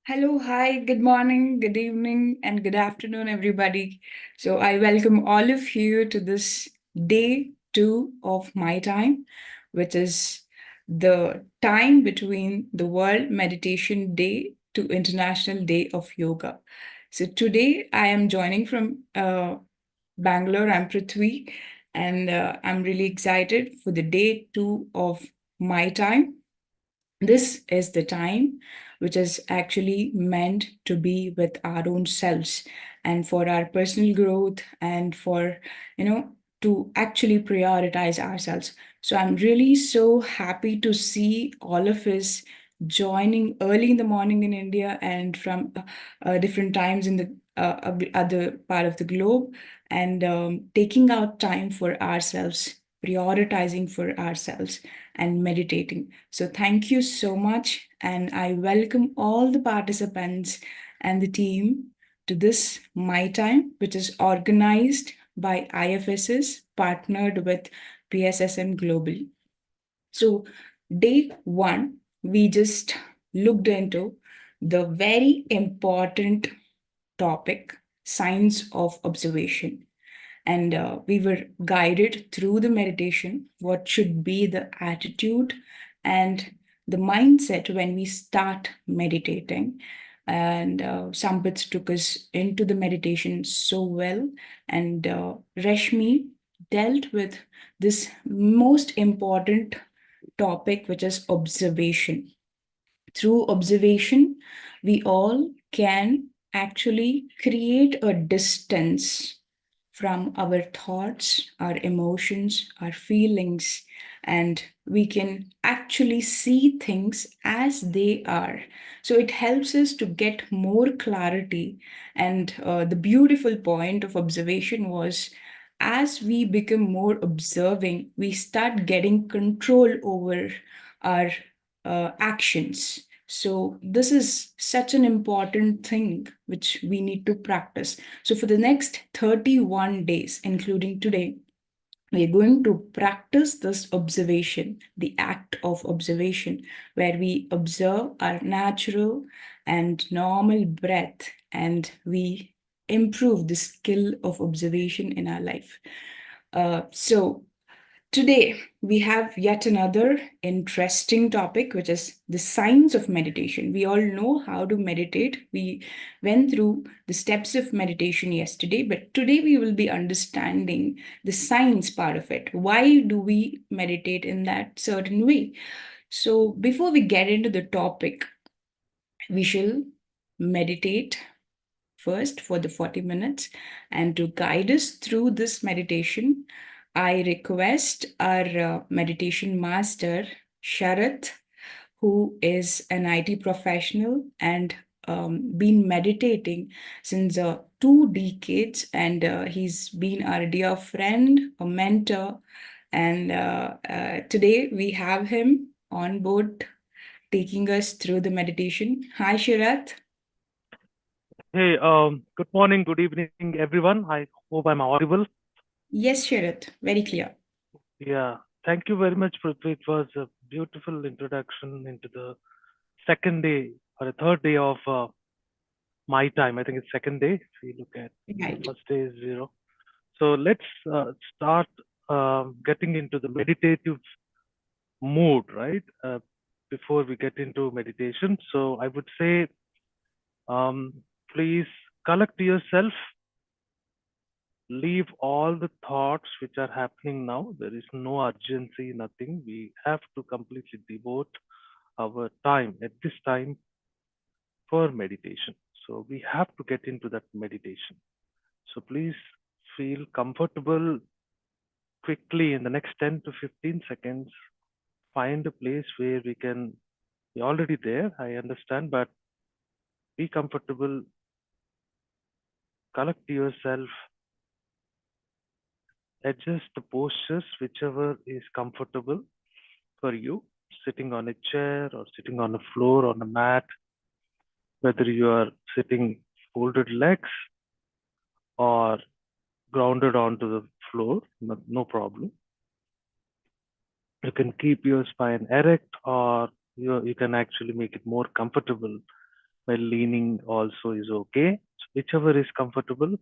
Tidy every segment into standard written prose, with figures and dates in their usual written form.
Hello, hi, good morning, good evening, and good afternoon, everybody. So, I welcome all of you to this day 2 of my time, which is the time between the World Meditation Day to International Day of Yoga. So, today I am joining from Bangalore. I'm Prithvi, and I'm really excited for the day 2 of my time. This is the time which is actually meant to be with our own selves and for our personal growth and for, you know, to actually prioritize ourselves. So I'm really so happy to see all of us joining early in the morning in India and from different times in the other part of the globe and taking out time for ourselves, prioritizing for ourselves and meditating. So, thank you so much. And I welcome all the participants and the team to this My Time, which is organized by IFSS, partnered with PSSM Global. So, day 1, we just looked into the very important topic science of observation, and we were guided through the meditation what should be the attitude and the mindset when we start meditating. And Sampit took us into the meditation so well, and Rashmi dealt with this most important topic, which is observation. Through observation, we all can actually create a distance from our thoughts, our emotions, our feelings, and we can actually see things as they are. So it helps us to get more clarity. And the beautiful point of observation was as we become more observing, we start getting control over our actions. So, this is such an important thing which we need to practice. So, for the next 31 days, including today, we are going to practice this observation, the act of observation, where we observe our natural and normal breath and we improve the skill of observation in our life. So, today, we have yet another interesting topic, which is the science of meditation. We all know how to meditate. We went through the steps of meditation yesterday, but today we will be understanding the science part of it. Why do we meditate in that certain way? So, before we get into the topic, we shall meditate first for the 40 minutes. And to guide us through this meditation, I request our meditation master, Sharath, who is an IT professional and been meditating since 2 decades. And he's been our dear friend, a mentor. And today we have him on board taking us through the meditation. Hi, Sharath. Hey, good morning, good evening, everyone. I hope I'm audible. Yes, Sharath, very clear. Yeah, thank you very much, Prithvi. It was a beautiful introduction into the second day or the third day of my time. I think it's second day. If we look at the Right. first day is zero. So let's start getting into the meditative mood, right? Before we get into meditation. So I would say, um, please collect yourself, leave all the thoughts which are happening now. There is no urgency, nothing. We have to completely devote our time at this time for meditation. So we have to get into that meditation. So please feel comfortable quickly in the next 10 to 15 seconds. Find a place where we can be already there. I understand, but be comfortable, collect yourself, adjust the postures, whichever is comfortable for you, sitting on a chair or sitting on a floor, on a mat, whether you are sitting folded legs or grounded onto the floor, no problem. You can keep your spine erect or you can actually make it more comfortable while leaning also is okay. So whichever is comfortable,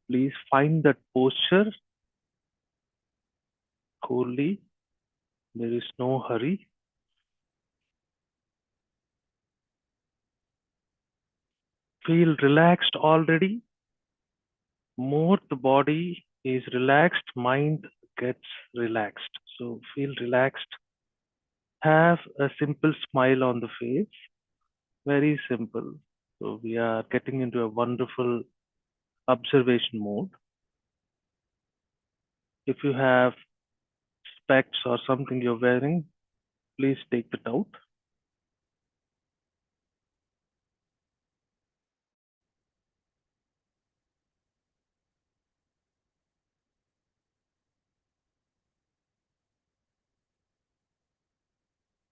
please find that posture coolly. There is no hurry. Feel relaxed already. More the body is relaxed, mind gets relaxed. So feel relaxed. Have a simple smile on the face. Very simple. So we are getting into a wonderful observation mode. If you have specs or something you're wearing, please take it out.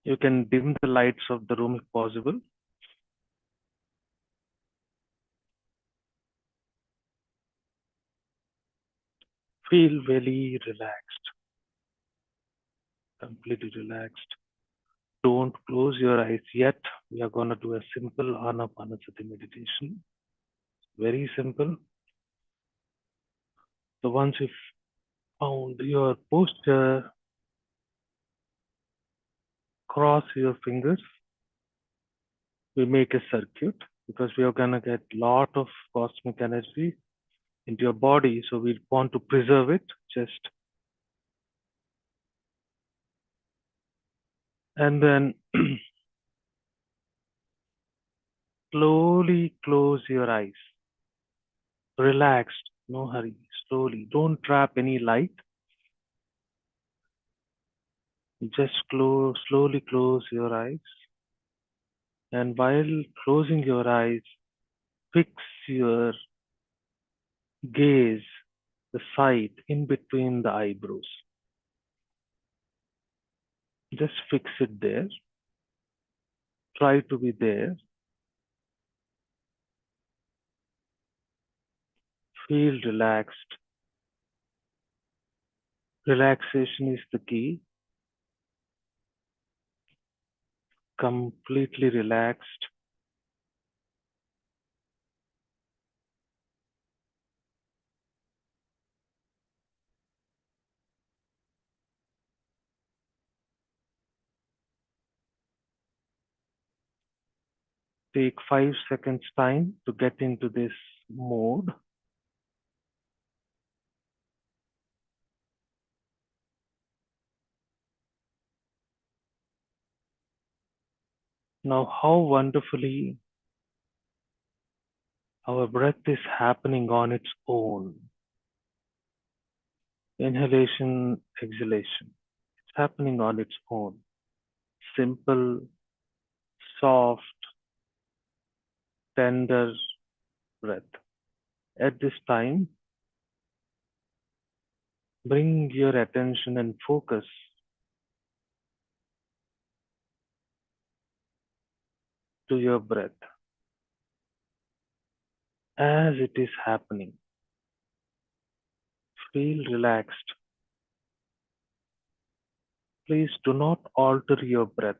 You can dim the lights of the room if possible. Feel very relaxed, completely relaxed. Don't close your eyes yet. We are going to do a simple Anapanasati meditation. Very simple. So once you've found your posture, cross your fingers. We make a circuit because we are going to get lot of cosmic energy into your body. So we want to preserve it. Just and then slowly close your eyes. Relaxed, no hurry. Slowly. Don't trap any light. Just slowly close your eyes. And while closing your eyes, fix your gaze, the side in between the eyebrows. Just fix it there. Try to be there. Feel relaxed. Relaxation is the key. Completely relaxed. Take 5 seconds time to get into this mode. Now, how wonderfully our breath is happening on its own. Inhalation, exhalation. It's happening on its own. Simple, soft, tender breath. At this time, bring your attention and focus to your breath as it is happening. Feel relaxed. Please do not alter your breath.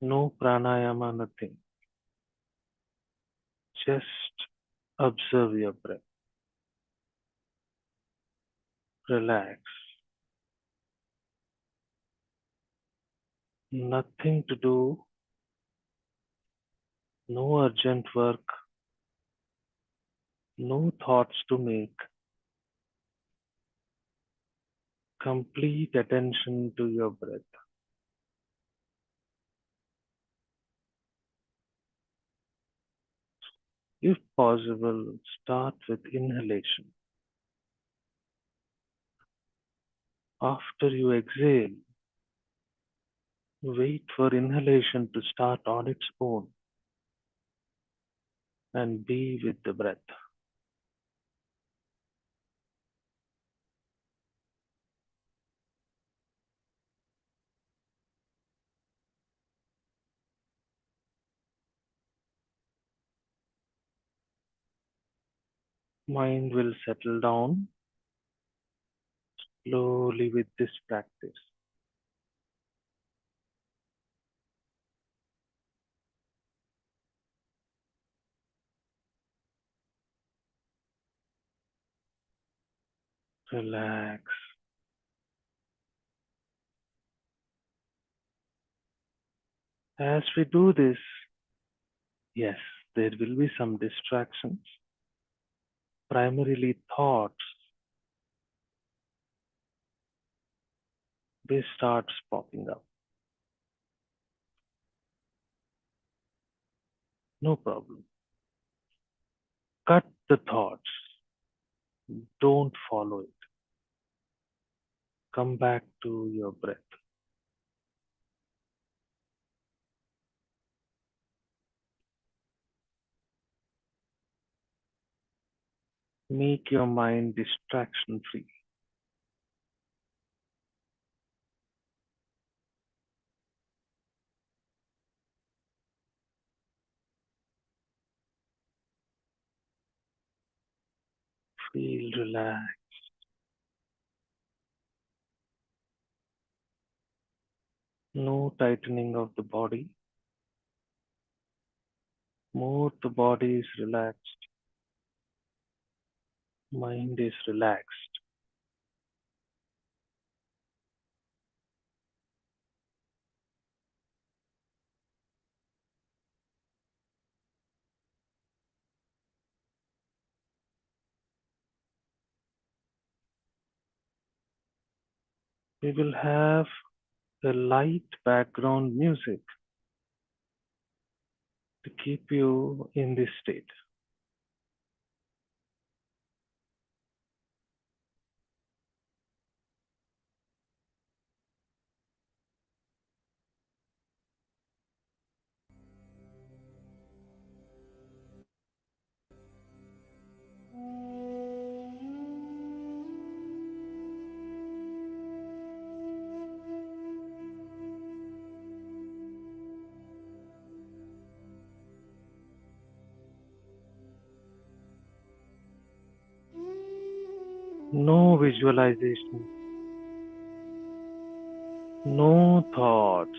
No pranayama, nothing. Just observe your breath. Relax. Nothing to do. No urgent work. No thoughts to make. Complete attention to your breath. If possible, start with inhalation. After you exhale, wait for inhalation to start on its own and be with the breath. Mind will settle down slowly with this practice. Relax. As we do this, yes, there will be some distractions, primarily thoughts. They starts popping up. No problem. Cut the thoughts. Don't follow it. Come back to your breath. Make your mind distraction free. Feel relaxed. No tightening of the body. More the body is relaxed. Mind is relaxed. We will have a light background music to keep you in this state. No visualization, no thoughts.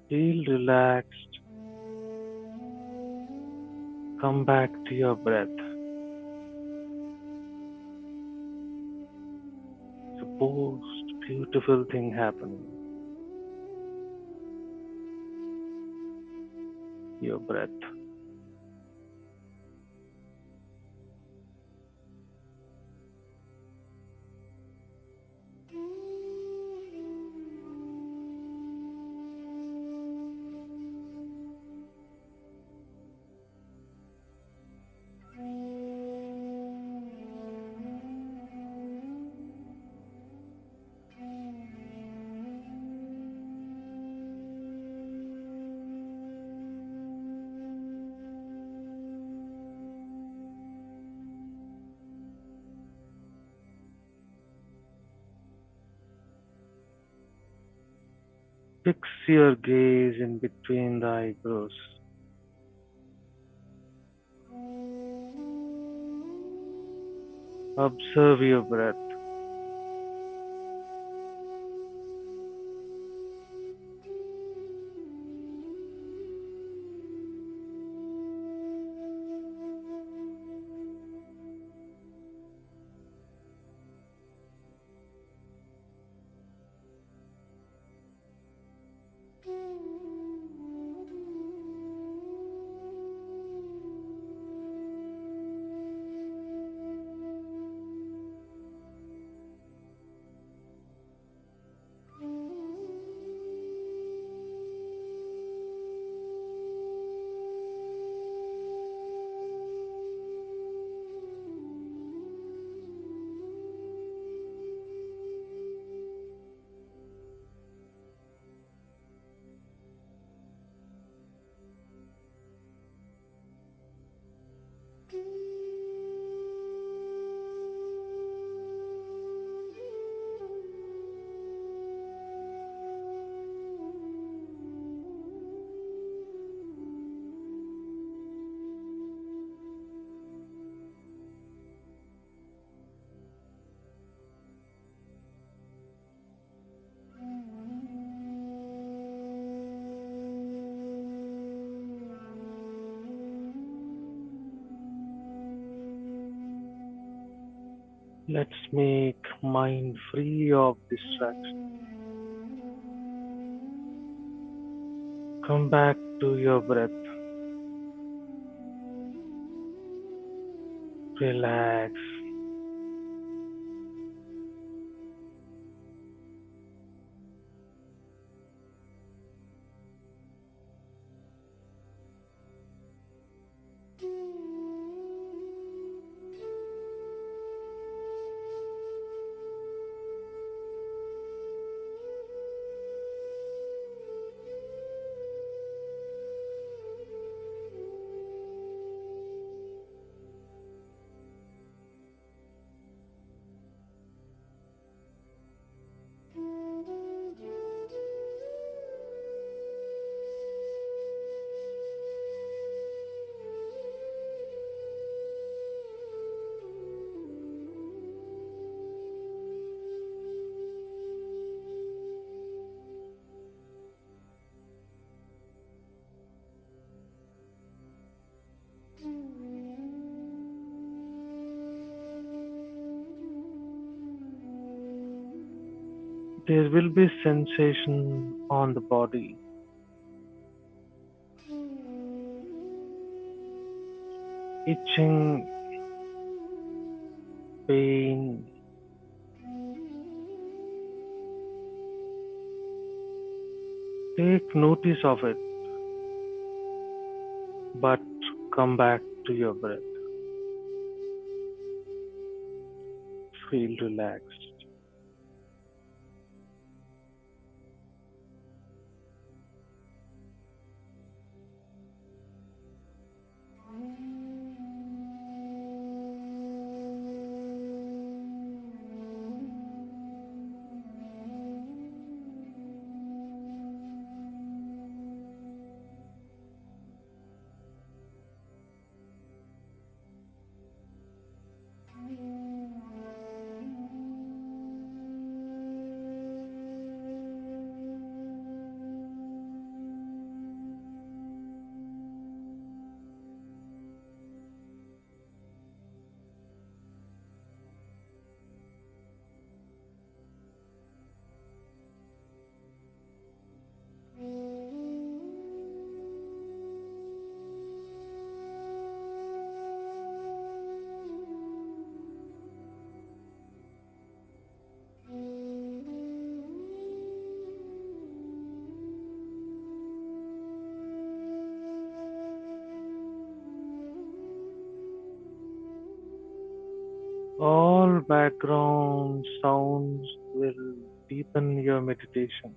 Feel relaxed. Come back to your breath. It's the most beautiful thing happening. Your breath. 'Fix your gaze in between the eyebrows. Observe your breath. Let's make mind free of distraction. Come back to your breath. Relax. There will be sensation on the body, itching, pain. Take notice of it, but come back to your breath. Feel relaxed. All background sounds will deepen your meditation.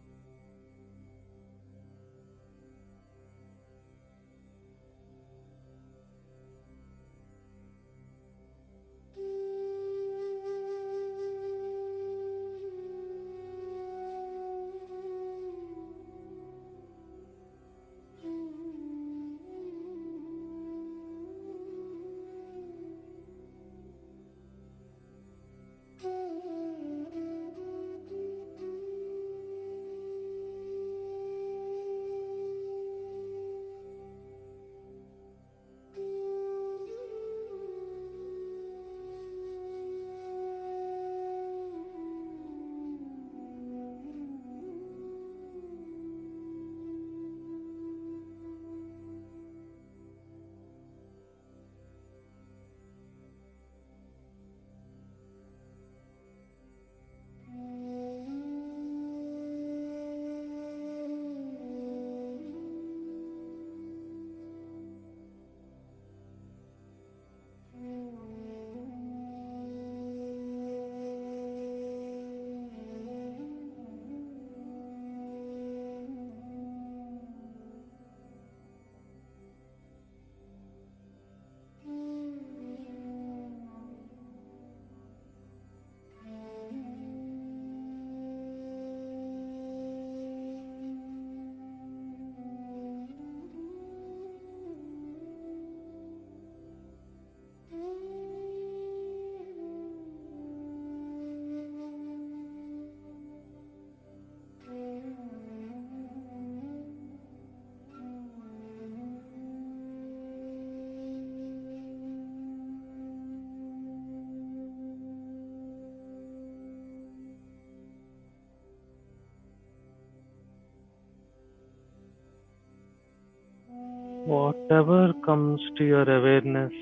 Whatever comes to your awareness,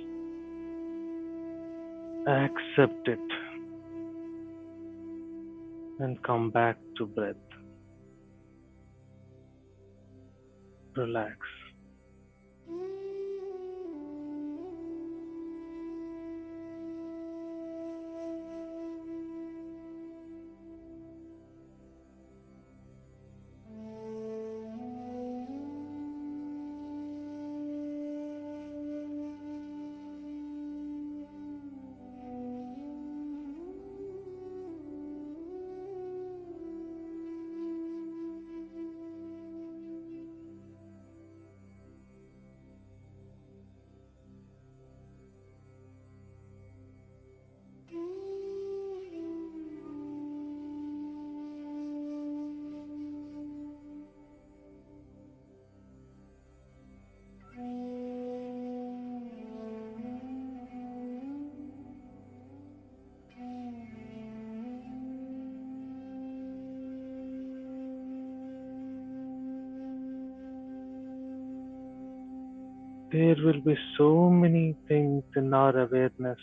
accept it and come back to breath. Relax. There will be so many things in our awareness,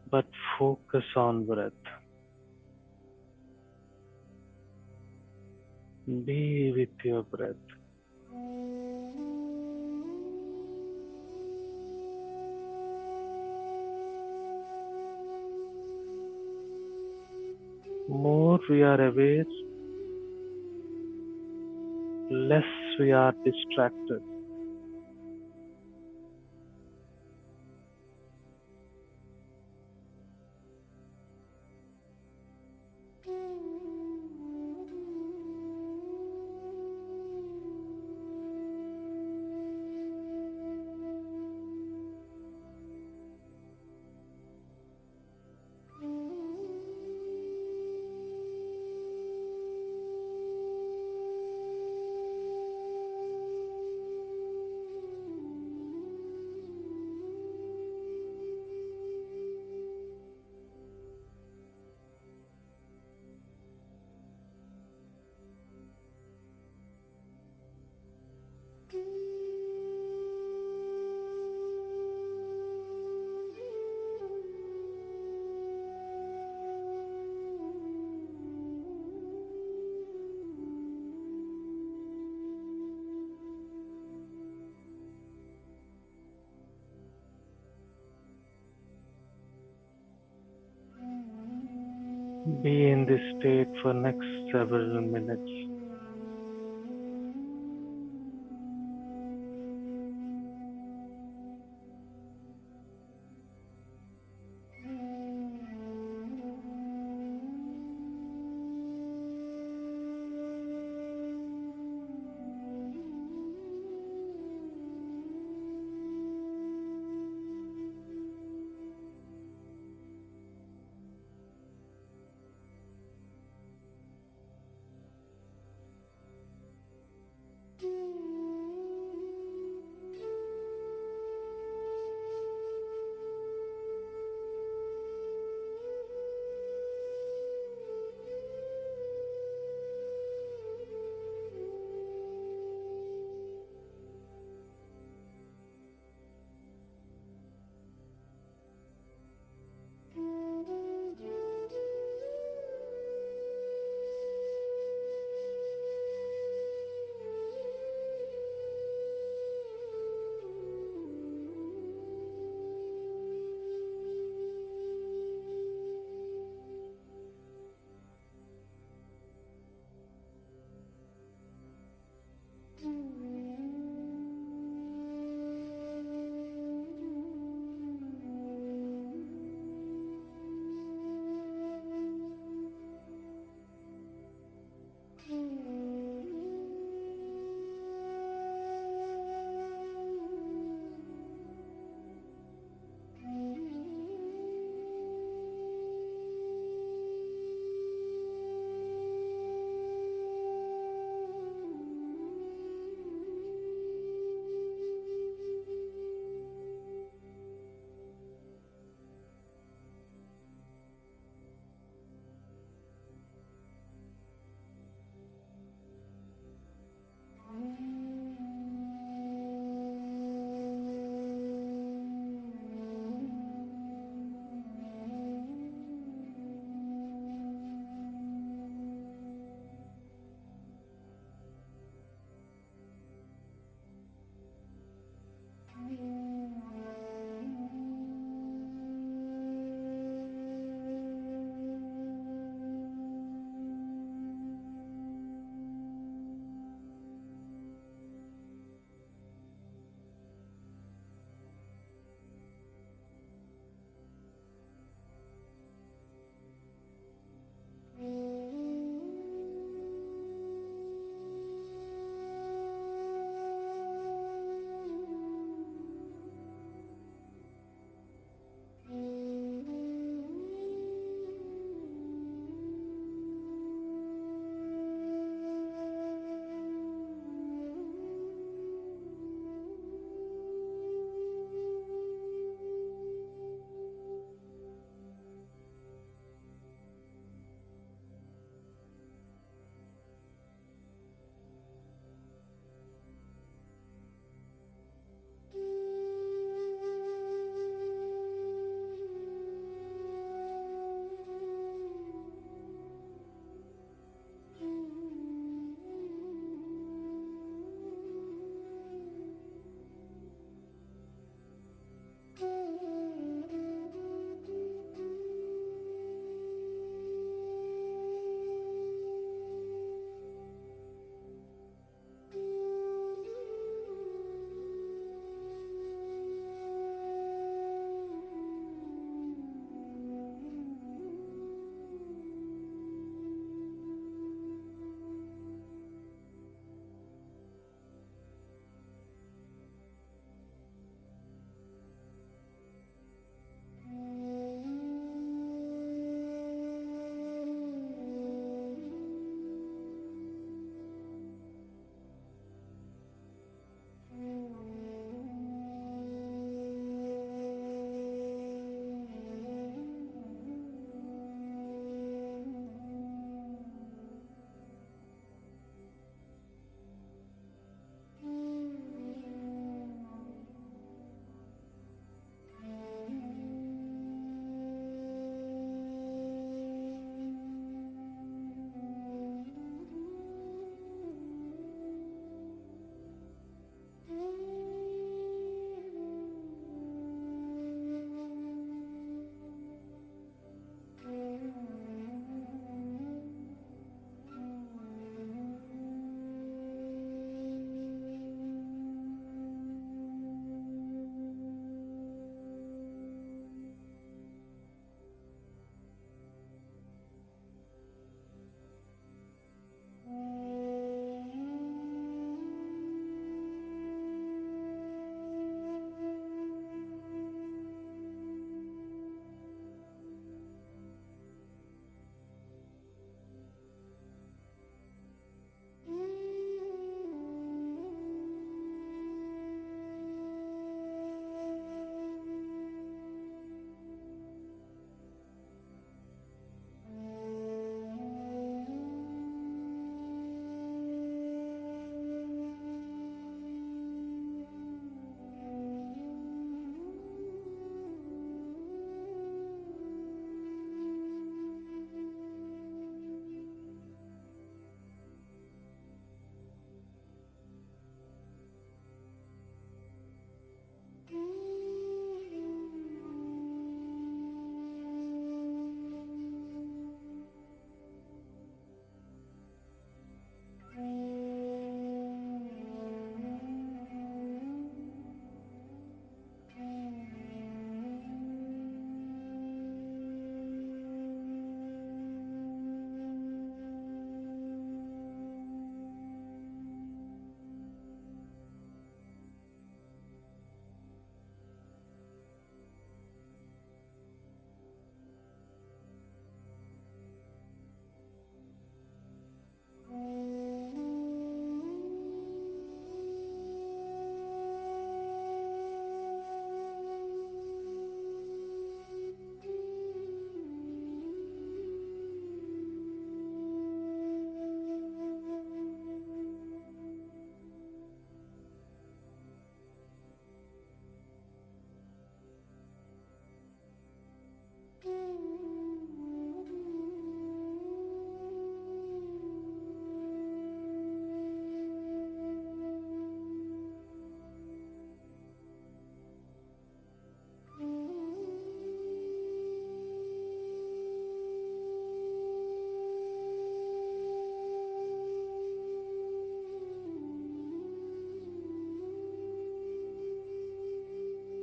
but focus on breath. Be with your breath. More we are aware, less we are distracted. Be in this state for next several minutes.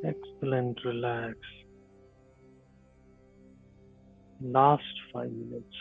Excellent. Relax. Last 5 minutes.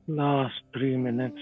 Last 3 minutes.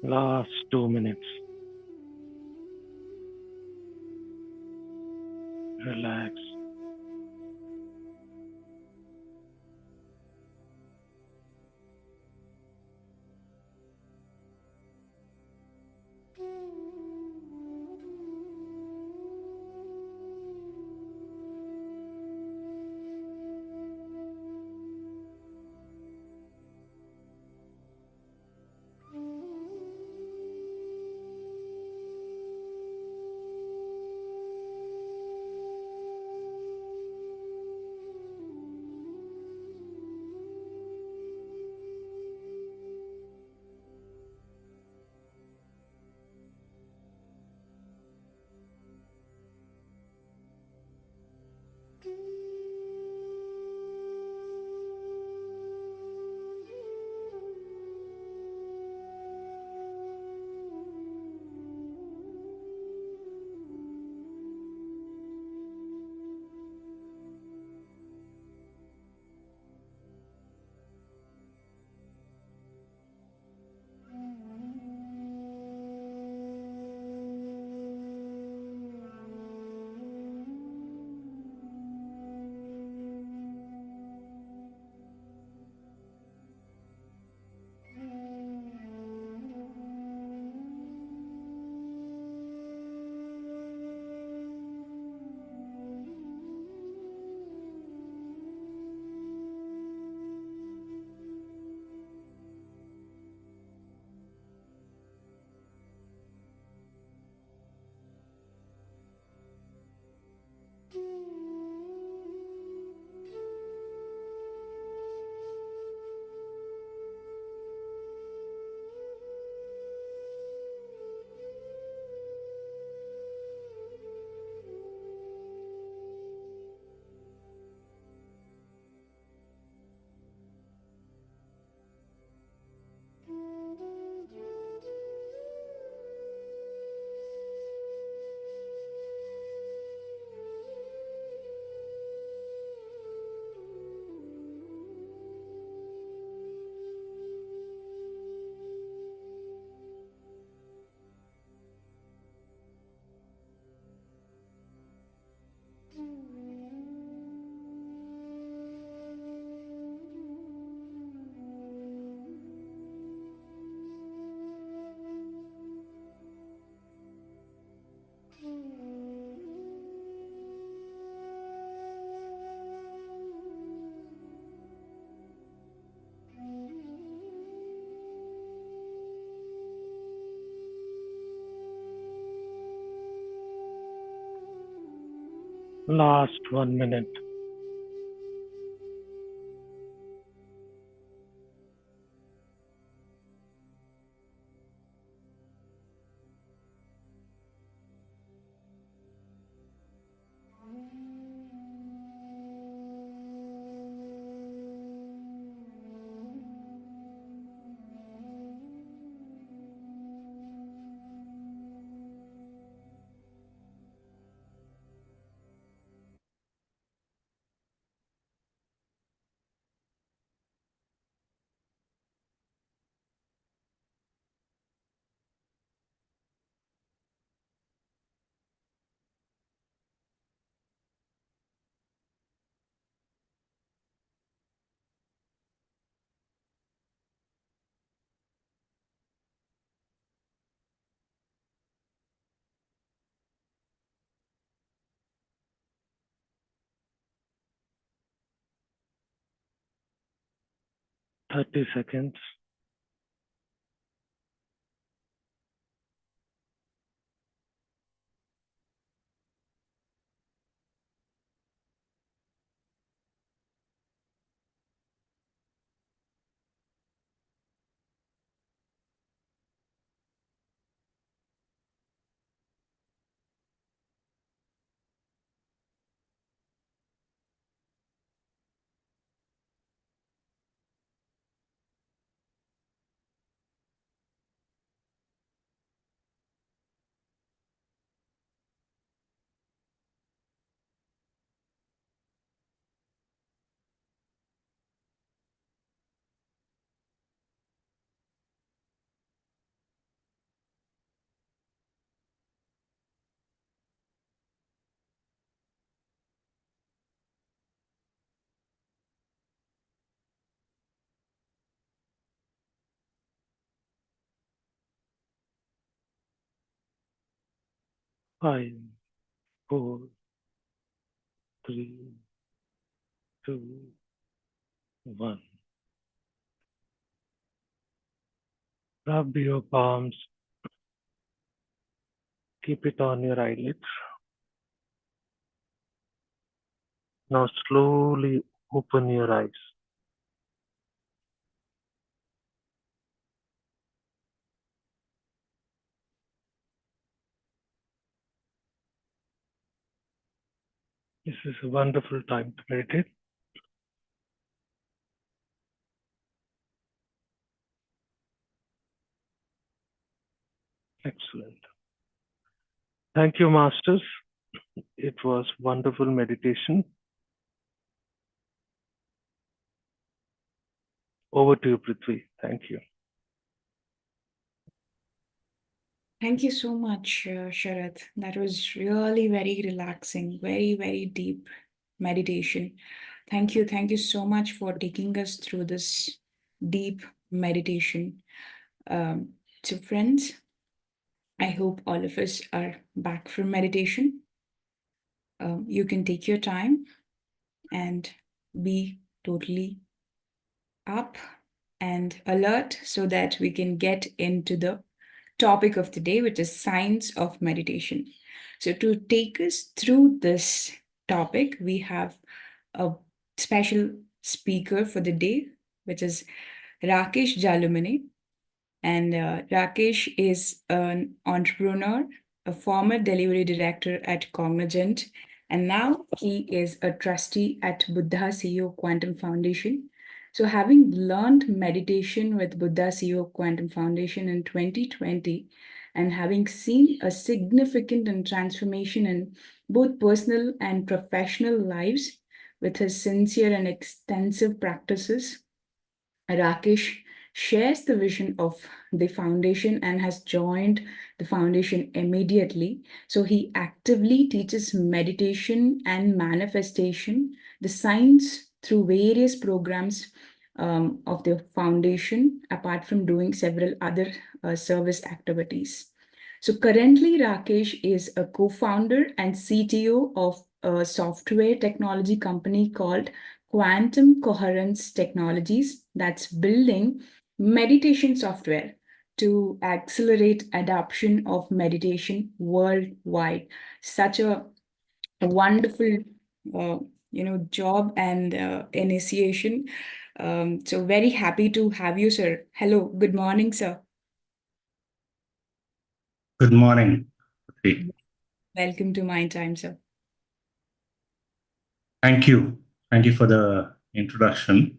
Last 2 minutes. Relax. Last 1 minute. $30. 5, 4, 3, 2, 1. Rub your palms. Keep it on your eyelids. Now slowly open your eyes. This is a wonderful time to meditate. Excellent. Thank you, masters. It was wonderful meditation. Over to you, Prithvi. Thank you. Thank you so much, Sharath. That was really very relaxing, very, very deep meditation. Thank you. Thank you so much for taking us through this deep meditation. So, friends, I hope all of us are back from meditation. You can take your time and be totally up and alert so that we can get into the topic of the day, which is science of meditation. So, to take us through this topic, we have a special speaker for the day, which is Rakesh Jalumane. And Rakesh is an entrepreneur, a former delivery director at Cognizant, and now he is a trustee at Buddha CEO Quantum Foundation. So, having learned meditation with Buddha CEO Quantum Foundation in 2020, and having seen a significant and transformation in both personal and professional lives with his sincere and extensive practices, Rakesh shares the vision of the foundation and has joined the foundation immediately. So he actively teaches meditation and manifestation, the science through various programs of the foundation, apart from doing several other service activities. So currently, Rakesh is a co founder and CTO of a software technology company called Quantum Coherence Technologies that's building meditation software to accelerate adoption of meditation worldwide. Such a a wonderful, uh, job and initiation. So very happy to have you, sir. Hello, good morning, sir. Good morning. Hey, Welcome to my time, sir. thank you. Thank you for the introduction.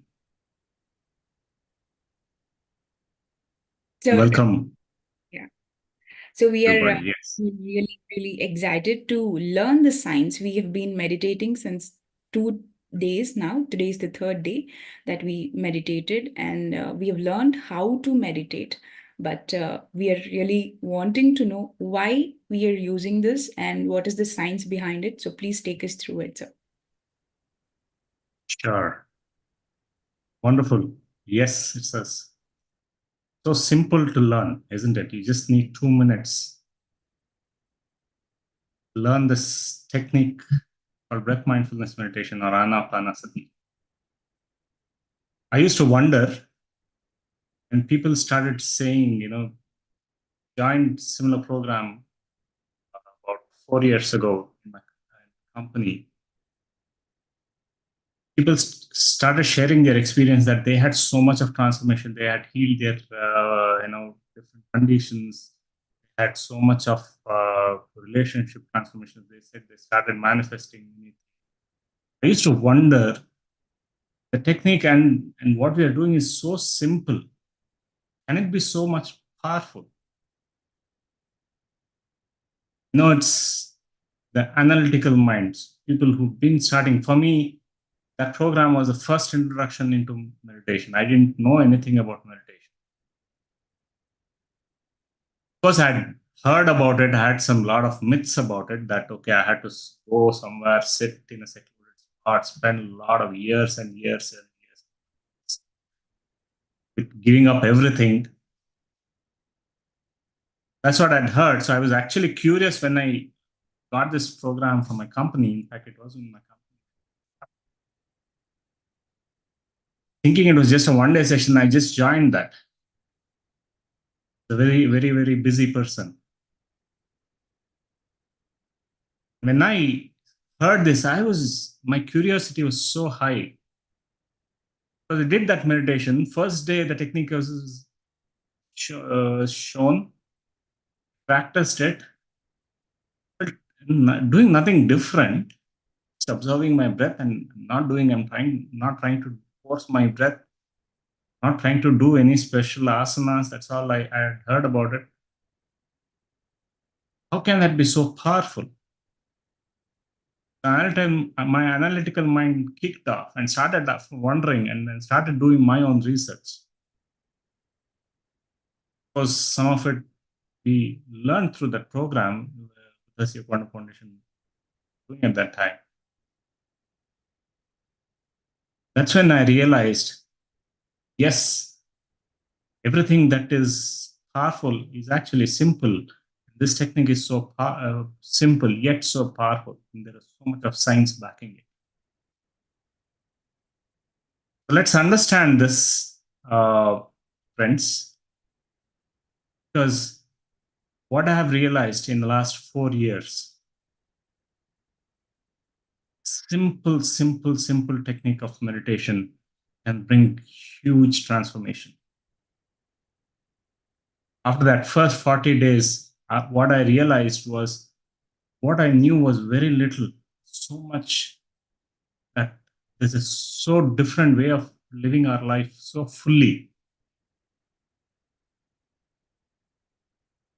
So, Welcome, yeah. So we are everybody. Yes. really, really excited to learn the science. We have been meditating since 2 days now. Today is the third day that we meditated, and we have learned how to meditate. But we are really wanting to know why we are using this and what is the science behind it. So please take us through it, sir. Sure. Wonderful. Yes, it's so simple to learn, isn't it? You just need 2 minutes to learn this technique called breath mindfulness meditation or anapanasati. I used to wonder when people started saying, joined similar program about 4 years ago in my company. People started sharing their experience that they had so much of transformation. They had healed their different conditions. They had so much of relationship transformation. They said they started manifesting. I used to wonder, the technique and what we are doing is so simple. Can it be so much powerful? It's the analytical minds, people who've been starting. For me, that program was the first introduction into meditation. I didn't know anything about meditation. Of course, I had heard about it. I had some lot of myths about it, that okay, I had to go somewhere, sit in a secluded spot, spend a lot of years and years and years with giving up everything. That's what I'd heard. So I was actually curious when I got this program from my company. In fact, it was in my company. Thinking it was just a 1 day session, I just joined that. A very, very, very busy person. When I heard this, my curiosity was so high. So I did that meditation. First day, the technique was shown, practiced it, but doing nothing different, just observing my breath and not trying to force my breath, not trying to do any special asanas. That's all I had heard about it. How can that be so powerful? My analytical mind kicked off and started wondering and then started doing my own research. Because some of it we learned through that program, the Quantum Foundation doing at that time. That's when I realized, yes, everything that is powerful is actually simple. This technique is so simple yet so powerful. And there is so much of science backing it. So let's understand this, friends, because what I have realized in the last 4 years, simple technique of meditation can bring huge transformation. After that first 40 days, what I realized was what I knew was very little, so much that there's a so different way of living our life so fully.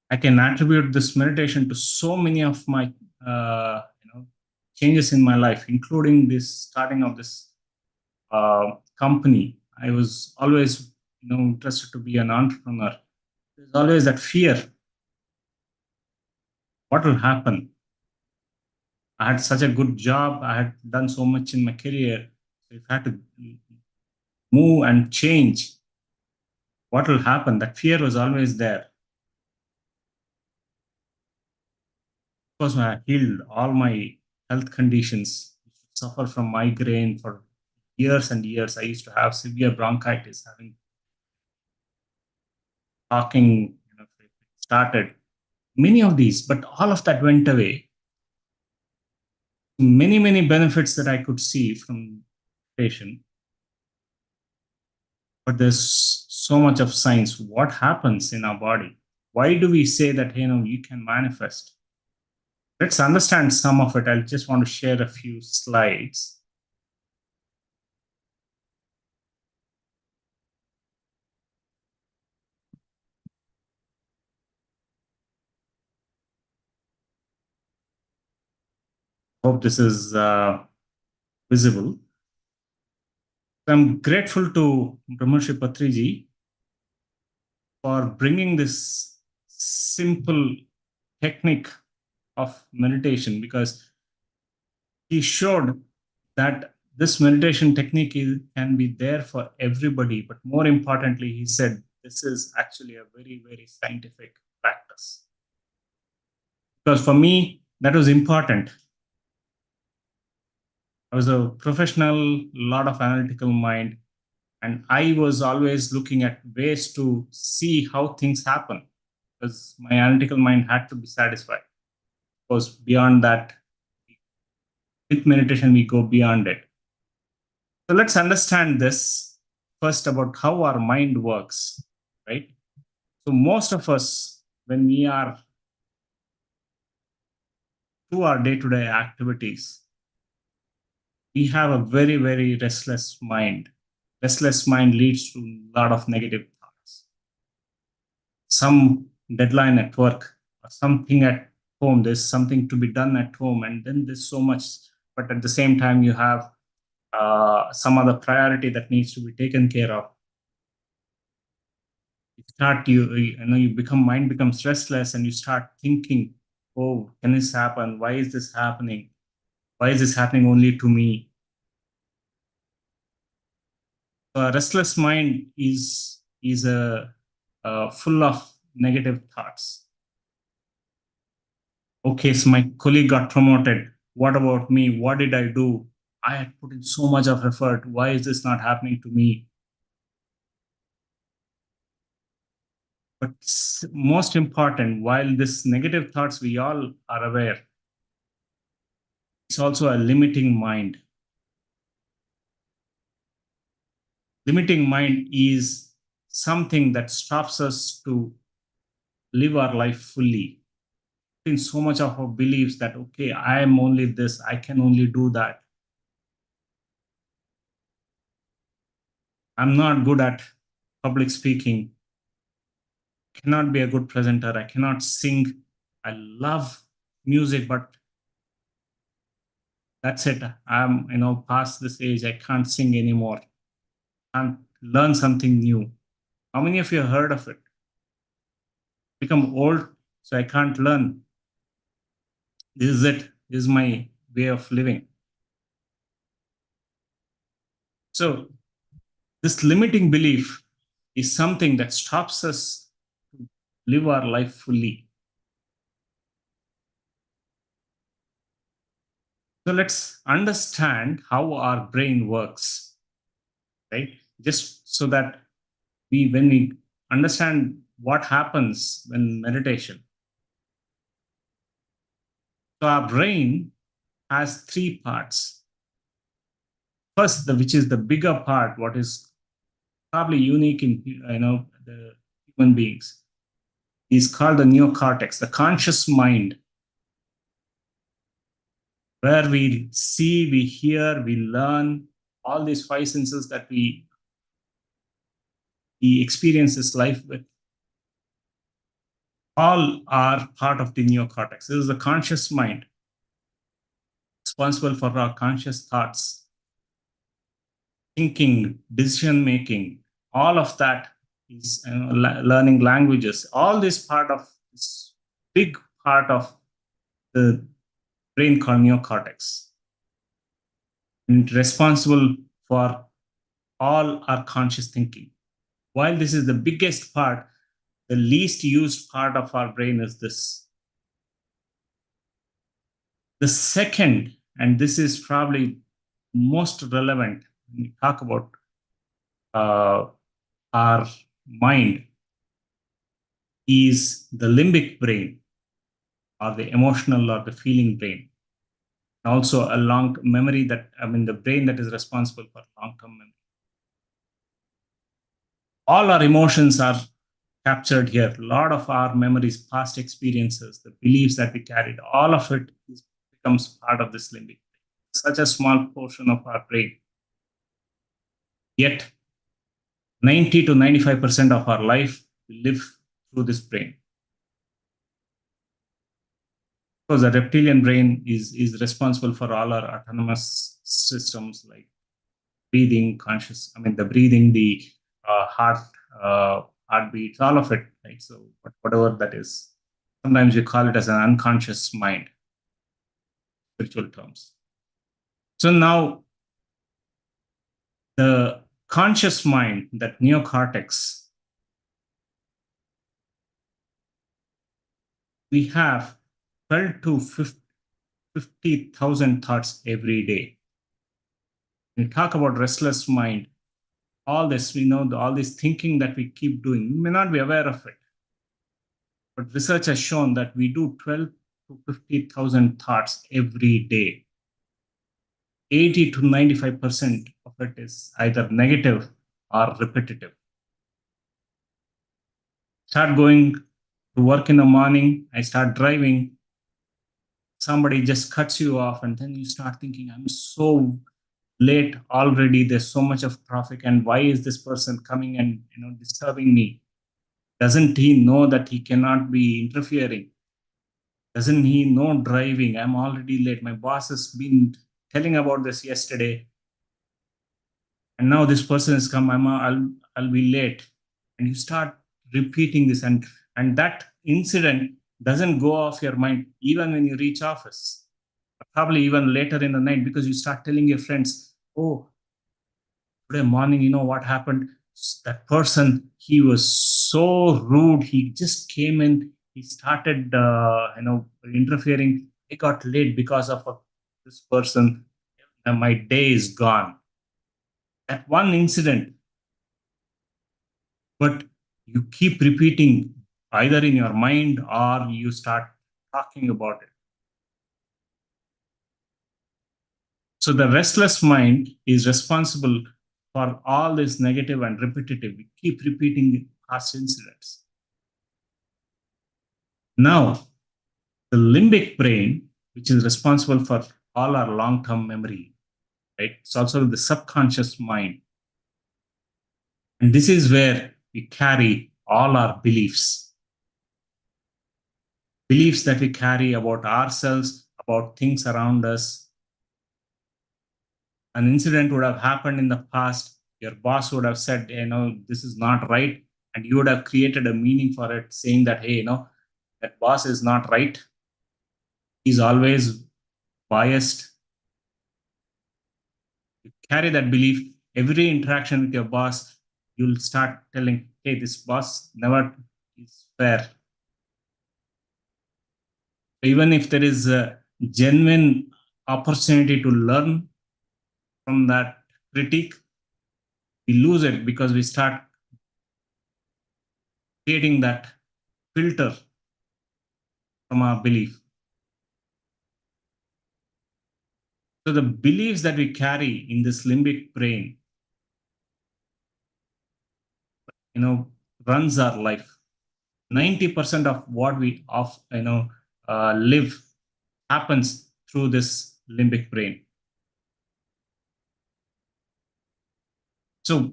I can attribute this meditation to so many of my changes in my life, including this starting of this company. I was always interested to be an entrepreneur. There's always that fear. What will happen? I had such a good job. I had done so much in my career. So if I had to move and change, what will happen? That fear was always there. Of course, I healed all my health conditions. Suffer from migraine for years and years. I used to have severe bronchitis, having talking, started many of these, but all of that went away. Many benefits that I could see from meditation, but there's so much of science. What happens in our body? Why do we say that you can manifest? Let's understand some of it. I just want to share a few slides. Hope this is visible. I'm grateful to Brahmarshi Patriji for bringing this simple technique of meditation, because he showed that this meditation technique can be there for everybody. But more importantly, he said this is actually a very scientific practice. Because for me, that was important. I was a professional, lot of analytical mind, and I was always looking at ways to see how things happen, because my analytical mind had to be satisfied. Because beyond that, with meditation, we go beyond it. So let's understand this first about how our mind works, right? So most of us, when we are through our day-to-day activities, we have a very restless mind. Restless mind leads to a lot of negative thoughts. Some deadline at work or something at home, there's something to be done at home, and then there's so much, but at the same time, you have some other priority that needs to be taken care of. You become, mind becomes restless, and you start thinking, oh, can this happen? Why is this happening? Why is this happening only to me? A restless mind is a full of negative thoughts. Okay, so my colleague got promoted. What about me? What did I do? I had put in so much of effort. Why is this not happening to me? But most important, while this negative thoughts we all are aware, it's also a limiting mind. Limiting mind is something that stops us to live our life fully. In so much of our beliefs that, okay, I am only this, I can only do that. I'm not good at public speaking. Cannot be a good presenter. I cannot sing. I love music, but that's it. I'm, past this age. I can't sing anymore. Can't learn something new. How many of you have heard of it? Become old, so I can't learn. This is it. This is my way of living. So this limiting belief is something that stops us to live our life fully. So let's understand how our brain works, right? Just so that when we understand what happens when meditation. So our brain has three parts. First, which is the bigger part, what is probably unique in the human beings, is called the neocortex, the conscious mind, where we see, we hear, we learn, all these five senses that we experience this life with, all are part of the neocortex. This is the conscious mind, responsible for our conscious thoughts, thinking, decision making, all of that is learning languages. All this part of this big part of the brain called neocortex, and responsible for all our conscious thinking. While this is the biggest part, the least used part of our brain is this. The second, and this is probably most relevant when we talk about our mind, is the limbic brain, or the emotional or the feeling brain. Also a long memory that, the brain that is responsible for long-term memory. All our emotions are captured here. A lot of our memories, past experiences, the beliefs that we carried, all of it becomes part of this limbic. Such a small portion of our brain. Yet 90 to 95% of our life we live through this brain. Because the reptilian brain is responsible for all our autonomous systems like breathing, the breathing, the heartbeats, all of it, right? So whatever that is, sometimes we call it as an unconscious mind, spiritual terms. So now the conscious mind, that neocortex, we have 12 to 50,000 thoughts every day. When we talk about restless mind, all this, all this thinking that we keep doing, we may not be aware of it. But research has shown that we do 12 to 50,000 thoughts every day. 80 to 95% of it is either negative or repetitive. Start going to work in the morning, I start driving, somebody just cuts you off, and then you start thinking, I'm so late already, there's so much of traffic, and why is this person coming and disturbing me? Doesn't he know that he cannot be interfering? Doesn't he know driving? I'm already late. My boss has been telling about this yesterday, and now this person has come. I'll be late, and you start repeating this, and that incident doesn't go off your mind even when you reach office, probably even later in the night, because you start telling your friends, oh, today morning, what happened? That person, he was so rude. He just came in. He started, interfering. I got late because of this person, and my day is gone. That one incident, but you keep repeating either in your mind or you start talking about it. So the restless mind is responsible for all this negative and repetitive. We keep repeating past incidents. Now, the limbic brain, which is responsible for all our long-term memory, right? It's also the subconscious mind. And this is where we carry all our beliefs. Beliefs that we carry about ourselves, about things around us. An incident would have happened in the past. Your boss would have said, this is not right. And you would have created a meaning for it, saying that, hey, that boss is not right. He's always biased. You carry that belief. Every interaction with your boss, you'll start telling, hey, this boss never is fair. Even if there is a genuine opportunity to learn from that critique, we lose it because we start creating that filter from our belief. So the beliefs that we carry in this limbic brain, runs our life. 90% of what we live happens through this limbic brain. So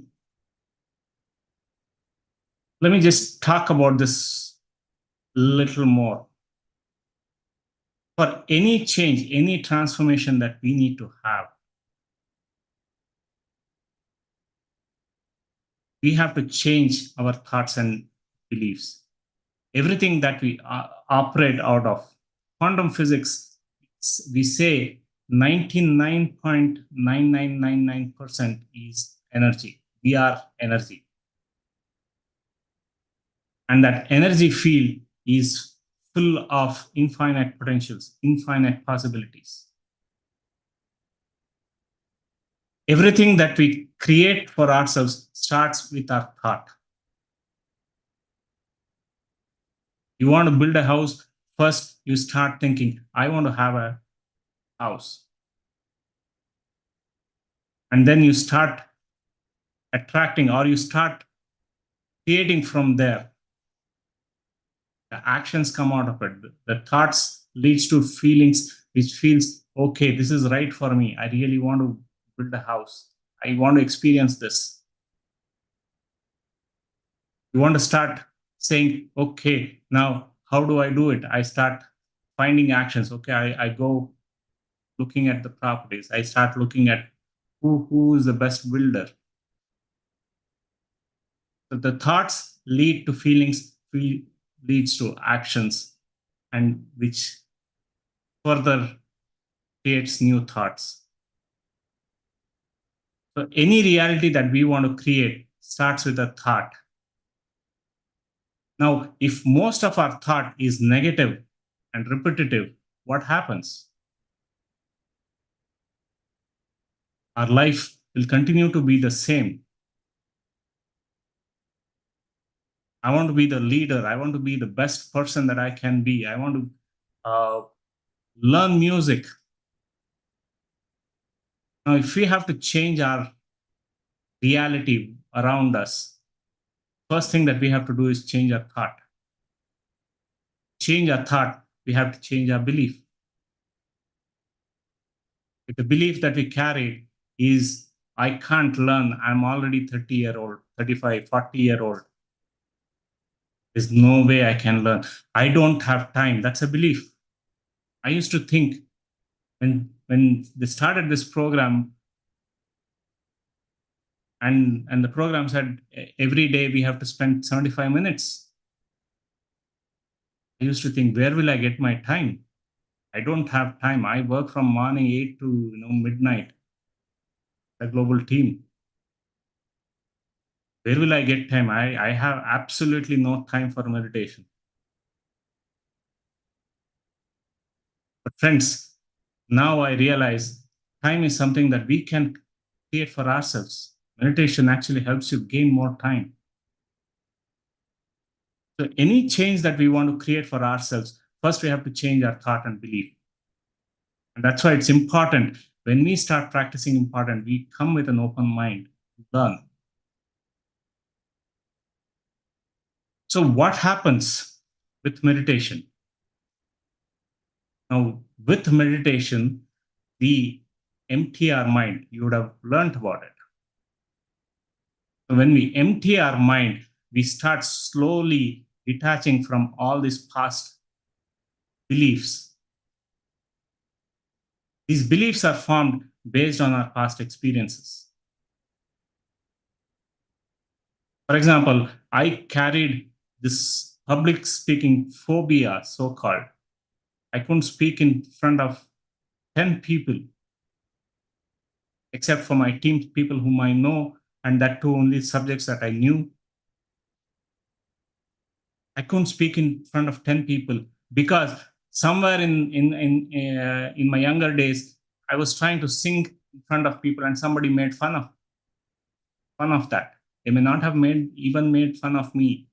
let me just talk about this a little more. For any change, any transformation that we need to have, we have to change our thoughts and beliefs. Everything that we operate out of. Quantum physics, we say 99.9999% is energy. We are energy. And that energy field is full of infinite potentials, infinite possibilities. Everything that we create for ourselves starts with our thought. You want to build a house, first you start thinking, I want to have a house. And then you start attracting, or you start creating from there. The actions come out of it. The thoughts leads to feelings, which feels, okay, this is right for me. I really want to build a house. I want to experience this. You want to start saying, okay, now how do I do it? I start finding actions. Okay, I go looking at the properties. I start looking at who is the best builder. So the thoughts lead to feelings, leads to actions, and which further creates new thoughts. So any reality that we want to create starts with a thought. Now, if most of our thought is negative and repetitive, what happens? Our life will continue to be the same. I want to be the leader. I want to be the best person that I can be. I want to learn music. Now, if we have to change our reality around us, first thing that we have to do is change our thought. Change our thought, we have to change our belief. If the belief that we carry is, I can't learn, I'm already 30-year-old, 35, 40-year-old. There's no way I can learn. I don't have time. That's a belief. I used to think when they started this program, and the program said every day we have to spend 75 minutes. I used to think, where will I get my time? I don't have time. I work from morning 8 to midnight, the global team. Where will I get time? I have absolutely no time for meditation. But friends, now I realize time is something that we can create for ourselves. Meditation actually helps you gain more time. So any change that we want to create for ourselves, first we have to change our thought and belief. And that's why it's important. When we start practicing important, we come with an open mind to learn. So what happens with meditation? Now, with meditation, we empty our mind. You would have learned about it. So when we empty our mind, we start slowly detaching from all these past beliefs. These beliefs are formed based on our past experiences. For example, I carried this public speaking phobia, so called. I couldn't speak in front of 10 people, except for my team, people whom I know, and that too only subjects that I knew. I couldn't speak in front of 10 people because somewhere in my younger days, I was trying to sing in front of people and somebody made fun of that. They may not have even made fun of me,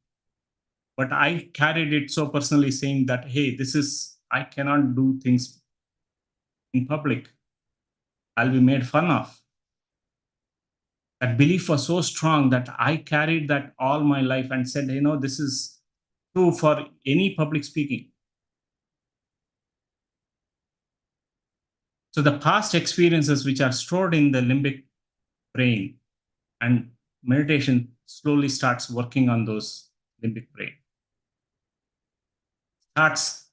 but I carried it so personally, saying that, hey, I cannot do things in public. I'll be made fun of. That belief was so strong that I carried that all my life and said, this is true for any public speaking. So the past experiences which are stored in the limbic brain, and meditation slowly starts working on those limbic brain. Starts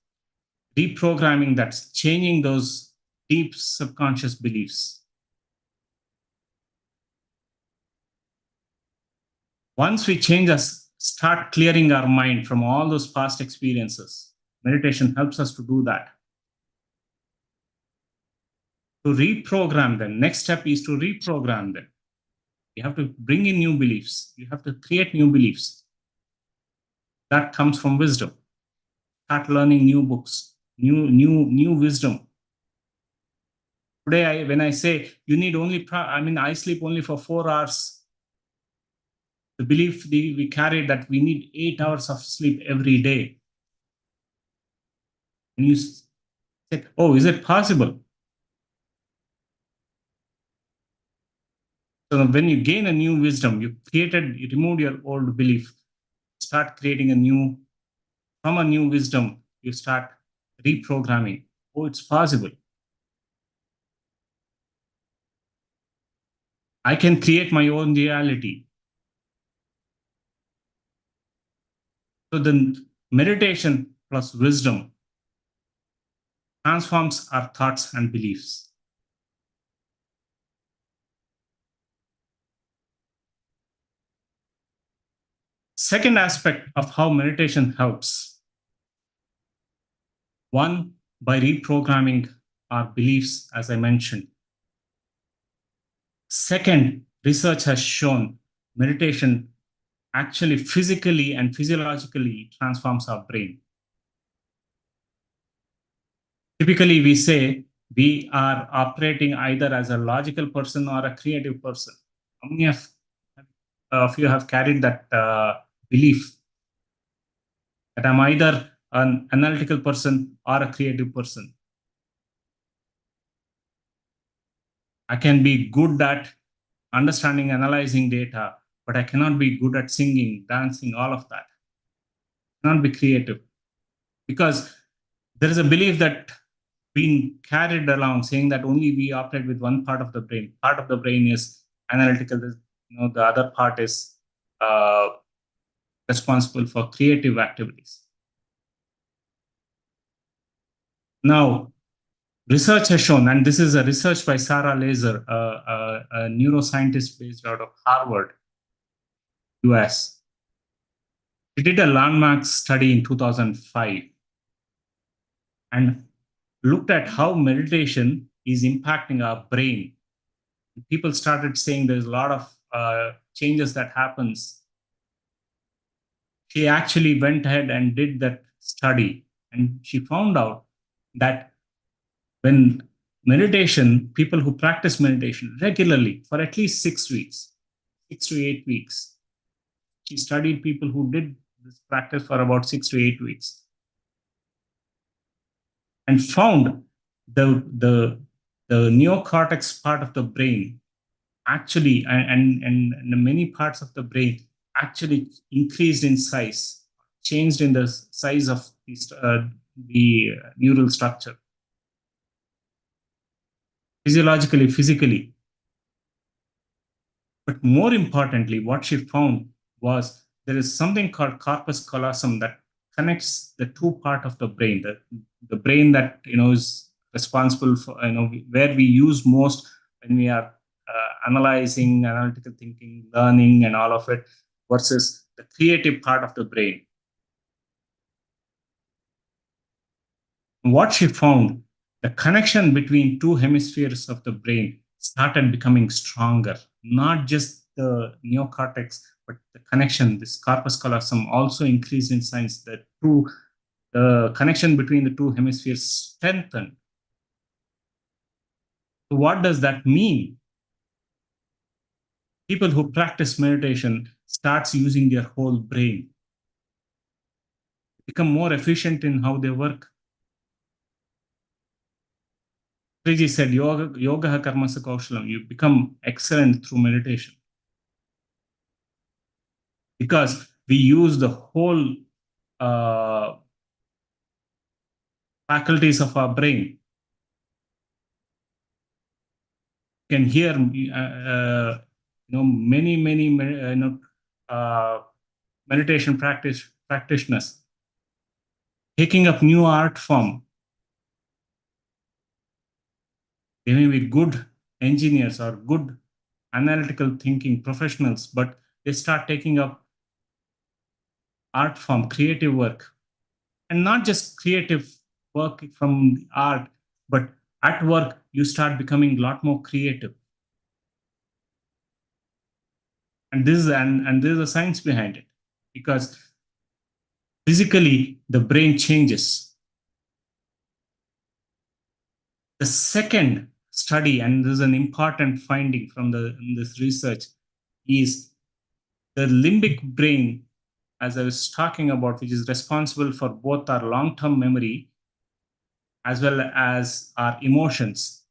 reprogramming, that's changing those deep subconscious beliefs. Once we change us, start clearing our mind from all those past experiences. Meditation helps us to do that. To reprogram them, next step is to reprogram them. You have to bring in new beliefs. You have to create new beliefs. That comes from wisdom. Start learning new books, new wisdom. Today, when I say you need I sleep only for 4 hours. The belief we carry that we need 8 hours of sleep every day. And you say, oh, is it possible? So when you gain a new wisdom, you removed your old belief, start creating from a new wisdom, you start reprogramming. Oh, it's possible. I can create my own reality. So then meditation plus wisdom transforms our thoughts and beliefs. Second aspect of how meditation helps. One, by reprogramming our beliefs, as I mentioned. Second, research has shown meditation actually physically and physiologically transforms our brain. Typically, we say we are operating either as a logical person or a creative person. How many of you have carried that belief that I'm either an analytical person or a creative person? I can be good at understanding, analyzing data, but I cannot be good at singing, dancing, all of that. I cannot be creative because there is a belief that been carried along saying that only we operate with one part of the brain. Part of the brain is analytical. The other part is uh, responsible for creative activities. Now, research has shown, and this is a research by Sarah Laser, a neuroscientist based out of Harvard, US. She did a landmark study in 2005 and looked at how meditation is impacting our brain. People started saying there's a lot of changes that happens. She actually went ahead and did that study, and she found out that when people who practice meditation regularly for at least 6 weeks, 6 to 8 weeks, she studied people who did this practice for about 6 to 8 weeks and found the neocortex part of the brain actually and many parts of the brain actually increased in size, changed in the size of the neural structure, physiologically, physically. But more importantly, what she found was there is something called corpus callosum that connects the two part of the brain, the brain that is responsible for where we use most when we are analyzing, analytical thinking, learning, and all of it, versus the creative part of the brain. What she found, the connection between two hemispheres of the brain started becoming stronger, not just the neocortex, but the connection, this corpus callosum also increased in size. The connection between the two hemispheres strengthened. So what does that mean? People who practice meditation starts using their whole brain, become more efficient in how they work. Priji said, yoga karmasa kaushalam, you become excellent through meditation. Because we use the whole faculties of our brain. You can hear many meditation practitioners taking up new art form. They may be good engineers or good analytical thinking professionals, but they start taking up art form, creative work, and not just creative work from art, but at work you start becoming a lot more creative. And there's a science behind it, because physically the brain changes. The second study, and this is an important finding from this research, is the limbic brain, as I was talking about, which is responsible for both our long-term memory as well as our emotions.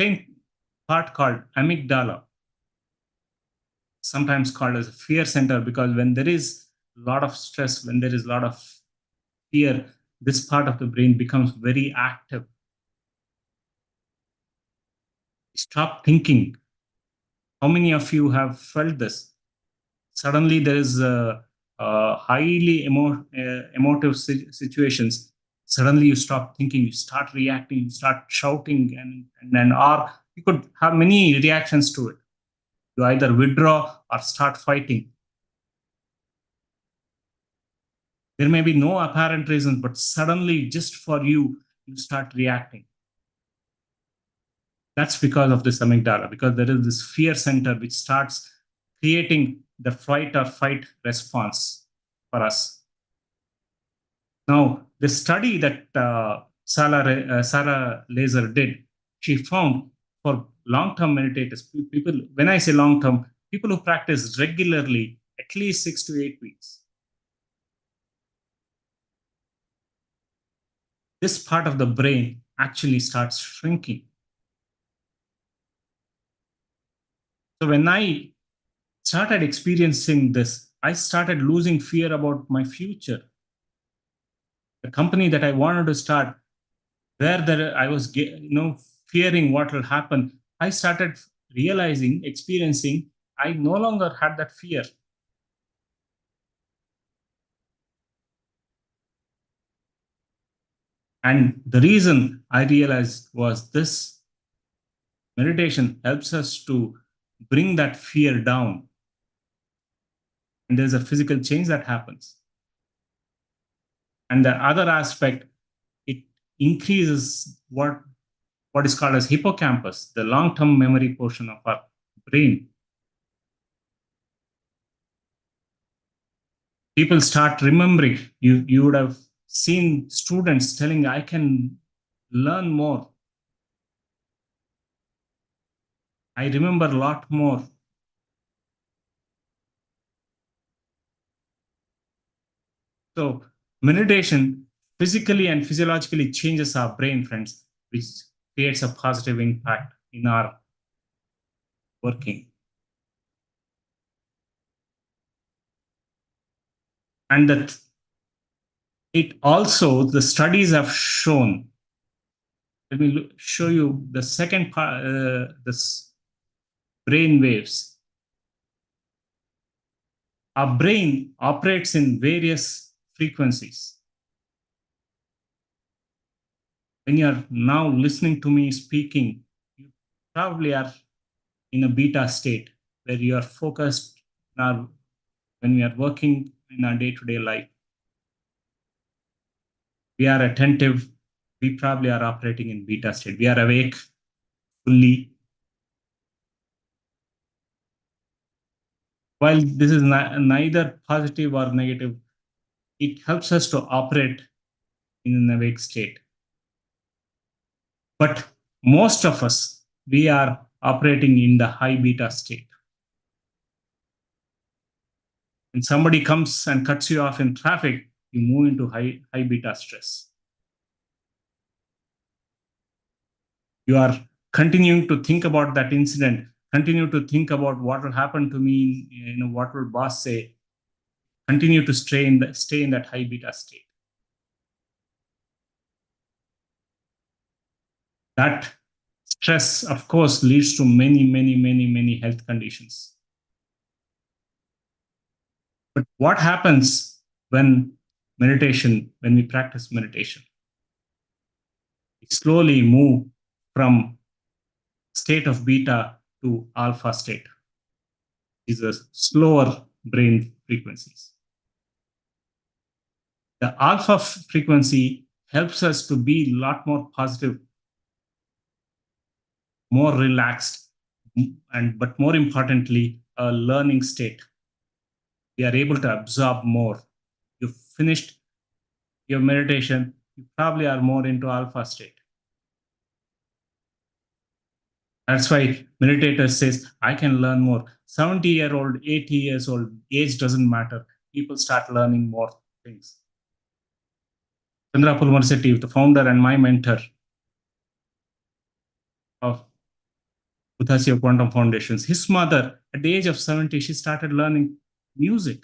Same part called amygdala. sometimes called as a fear center, because when there is a lot of stress, when there is a lot of fear, this part of the brain becomes very active. Stop thinking. How many of you have felt this? Suddenly there is a highly emotive situations. Suddenly you stop thinking, you start reacting, you start shouting, and or you could have many reactions to it. You either withdraw or start fighting. There may be no apparent reason, but suddenly just for you, you start reacting. That's because of this amygdala, because there is this fear center which starts creating the fight or fight response for us. Now, the study that Sarah Laser did, she found for long-term meditators, people, when I say long-term, people who practice regularly, at least 6 to 8 weeks, this part of the brain actually starts shrinking. So when I started experiencing this, I started losing fear about my future. The company that I wanted to start, where I was, fearing what will happen, I started realizing, experiencing, I no longer had that fear. And the reason I realized was this: meditation helps us to bring that fear down. And there's a physical change that happens. And the other aspect, it increases what is called as hippocampus, the long-term memory portion of our brain. People start remembering. You would have seen students telling, I can learn more. I remember a lot more. So meditation physically and physiologically changes our brain, friends, which creates a positive impact in our working. And that it also, the studies have shown, let me show you the second part, this brain waves. Our brain operates in various frequencies. When you're now listening to me speaking, you probably are in a beta state where you are focused when we are working in our day-to-day life. We are attentive. We probably are operating in beta state. We are awake fully. While this is neither positive or negative, it helps us to operate in an awake state. But most of us, we are operating in the high beta state. When somebody comes and cuts you off in traffic, you move into high beta stress. You are continuing to think about that incident, continue to think about what will happen to me, what will boss say, continue to stay in that high beta state. That stress, of course, leads to many health conditions. But what happens when we practice meditation? We slowly move from state of beta to alpha state. These are slower brain frequencies. The alpha frequency helps us to be a lot more positive, more relaxed, but more importantly, a learning state. We are able to absorb more. You've finished your meditation, you probably are more into alpha state. That's why meditators says, I can learn more. 70-year-old, 80 years old, age doesn't matter. People start learning more things. Chandra Pulvarsetti, the founder and my mentor of Uthasio Quantum Foundations. His mother, at the age of 70, she started learning music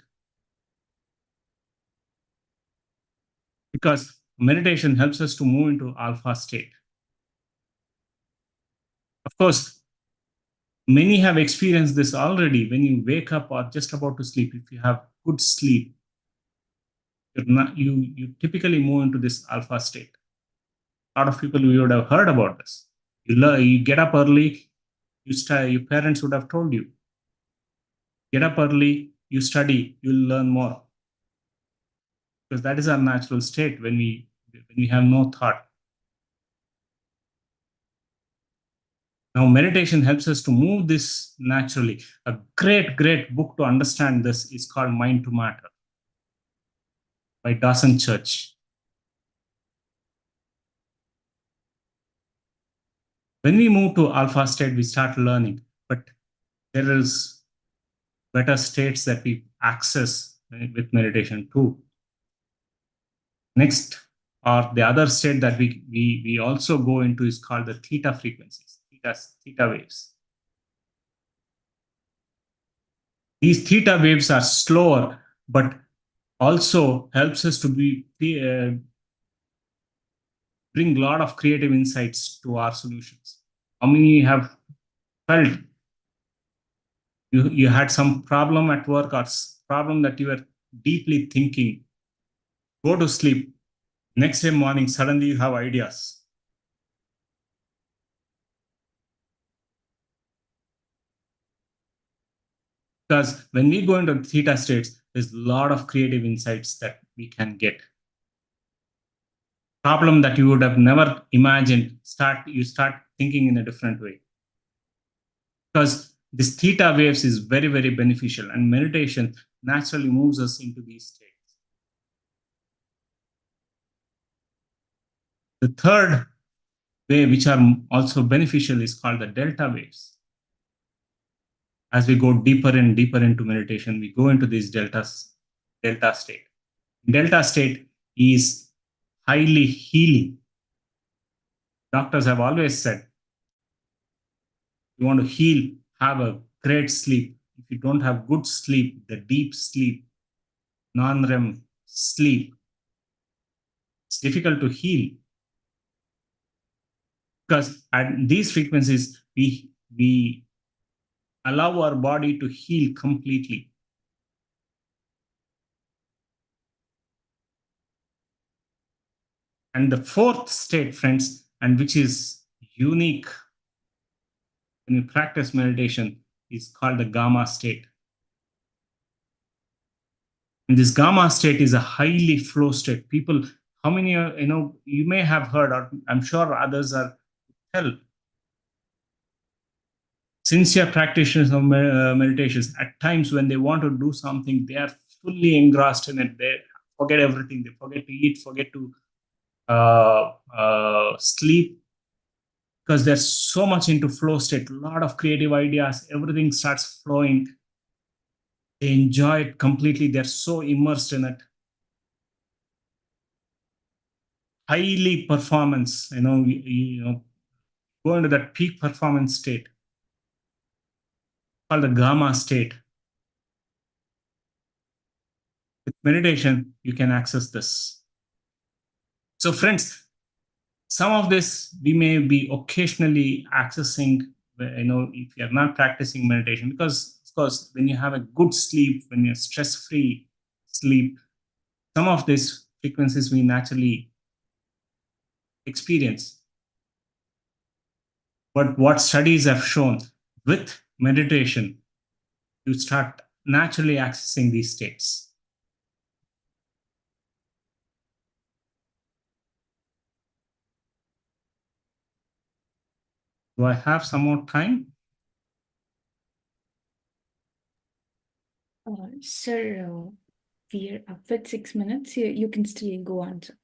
because meditation helps us to move into alpha state. Of course, many have experienced this already. When you wake up or just about to sleep, if you have good sleep, you typically move into this alpha state. A lot of people, you would have heard about this. You get up early, your parents would have told you, get up early, you study, you'll learn more. Because that is our natural state when we have no thought. Now, meditation helps us to move this naturally. A great book to understand this is called Mind to Matter by Dawson Church. When we move to alpha state, we start learning, but there is better states that we access with meditation too. Next, or the other state that we also go into is called the theta frequencies, theta waves. These theta waves are slower, but also helps us to bring a lot of creative insights to our solutions. How many have felt you had some problem at work or problem that you were deeply thinking, go to sleep, next day morning, suddenly you have ideas. Because when we go into theta states, there's a lot of creative insights that we can get. Problem that you would have never imagined, you start thinking in a different way. Because this theta waves is very beneficial, and meditation naturally moves us into these states. The third way, which are also beneficial, is called the delta waves. As we go deeper and deeper into meditation, we go into these delta state. Delta state is highly healing. Doctors have always said, you want to heal, have a great sleep. If you don't have good sleep, the deep sleep, non-REM sleep, it's difficult to heal. Because at these frequencies, we allow our body to heal completely. And the fourth state, friends, and which is unique when you practice meditation, is called the gamma state. And this gamma state is a highly flow state. People, how many, you may have heard, or I'm sure others are tell, sincere practitioners of meditations, at times when they want to do something, they are fully engrossed in it. They forget everything. They forget to eat, forget to sleep, because they're so much into flow state. A lot of creative ideas, everything starts flowing. They enjoy it completely. They're so immersed in it. Highly performance, go into that peak performance state called the gamma state. With meditation, you can access this. So friends, some of this we may be occasionally accessing, if you're not practicing meditation, because of course, when you have a good sleep, when you're stress-free sleep, some of these frequencies we naturally experience. But what studies have shown, with meditation, you start naturally accessing these states. Do I have some more time? Sir, we are up with 6 minutes. You can still go on, sir.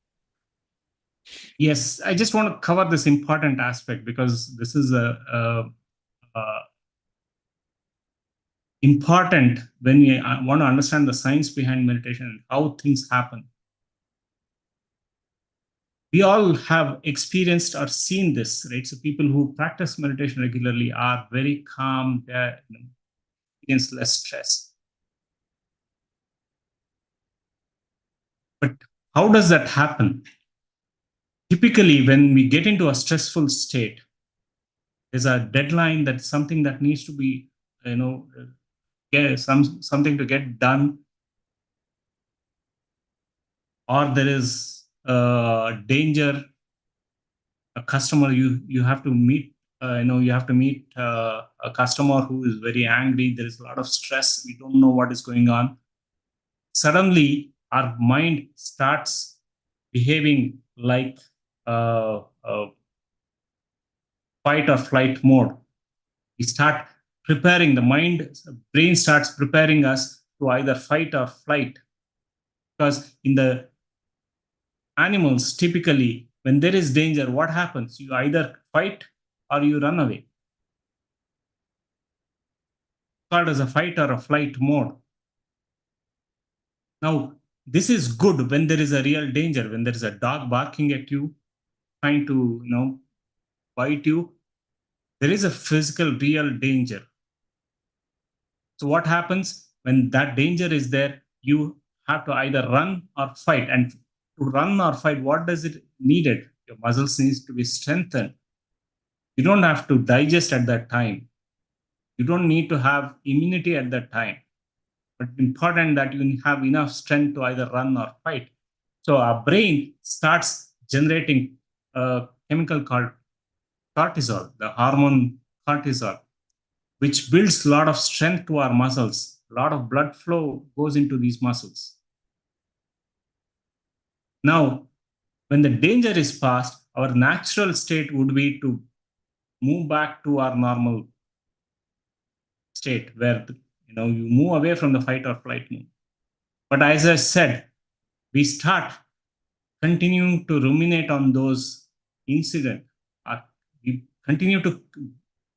Yes, I just want to cover this important aspect because this is important when we want to understand the science behind meditation and how things happen. we all have experienced or seen this, right? So people who practice meditation regularly are very calm, they experience less stress. But how does that happen? Typically, when we get into a stressful state, there's a deadline, that's something that needs to be, something to get done, or there is danger, a customer you have to meet, you have to meet a customer who is very angry, there is a lot of stress, we don't know what is going on. Suddenly our mind starts behaving like fight or flight mode. We start preparing, brain starts preparing us to either fight or flight, because in the animals, typically when there is danger, what happens? You either fight or you run away. Called as a fight or a flight mode. Now, this is good when there is a real danger, when there is a dog barking at you, trying to, bite you. There is a physical, real danger. So what happens when that danger is there? You have to either run or fight. And to run or fight, what does it needed? Your muscles needs to be strengthened. You don't have to digest at that time. You don't need to have immunity at that time. But important that you have enough strength to either run or fight. So our brain starts generating a chemical called cortisol, the hormone cortisol, which builds a lot of strength to our muscles. A lot of blood flow goes into these muscles. Now, when the danger is past, our natural state would be to move back to our normal state where you move away from the fight or flight mode. But as I said, we start continuing to ruminate on those incidents. We continue to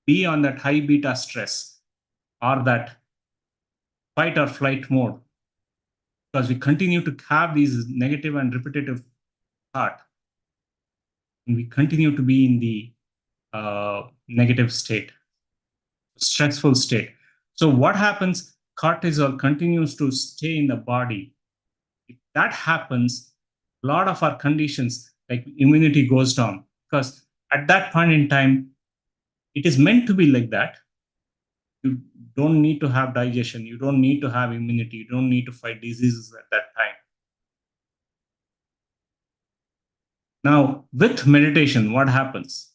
be on that high beta stress or that fight or flight mode, because we continue to have these negative and repetitive thought, and we continue to be in the negative state, stressful state. So what happens? Cortisol continues to stay in the body. If that happens, a lot of our conditions like immunity goes down, because at that point in time, it is meant to be like that. You don't need to have digestion. You don't need to have immunity. You don't need to fight diseases at that time. Now, with meditation, what happens?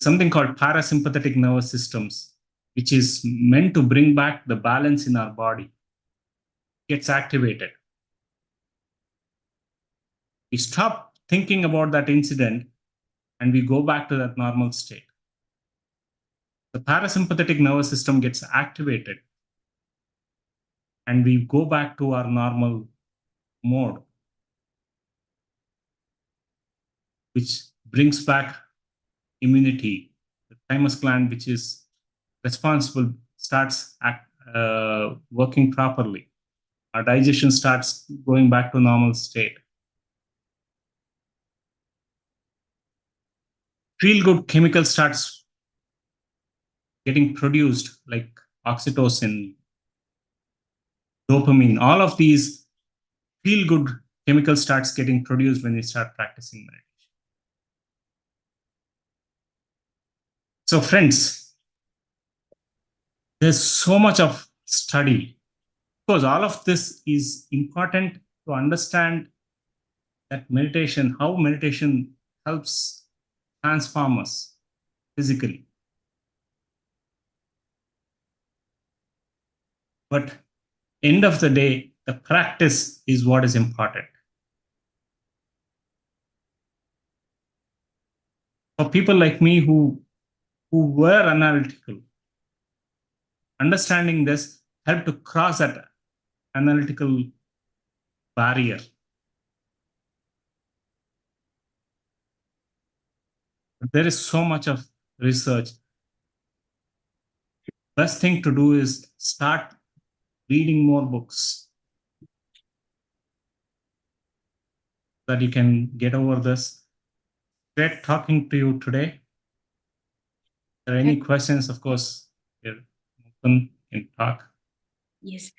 Something called parasympathetic nervous systems, which is meant to bring back the balance in our body, gets activated. We stop thinking about that incident and we go back to that normal state. The parasympathetic nervous system gets activated and we go back to our normal mode, which brings back immunity. The thymus gland, which is responsible, starts working properly. Our digestion starts going back to normal state. Feel good chemical starts getting produced, like oxytocin, dopamine. All of these feel good chemicals starts getting produced when you start practicing meditation. So friends, there's so much of study, because all of this is important to understand that meditation, how meditation helps transform us physically. But end of the day, the practice is what is important. For people like me who were analytical, understanding this helped to cross that analytical barrier. But there is so much of research. Best thing to do is start reading more books. that you can get over this. Great talking to you today. If there are any questions, of course, you're open and talk. Yes.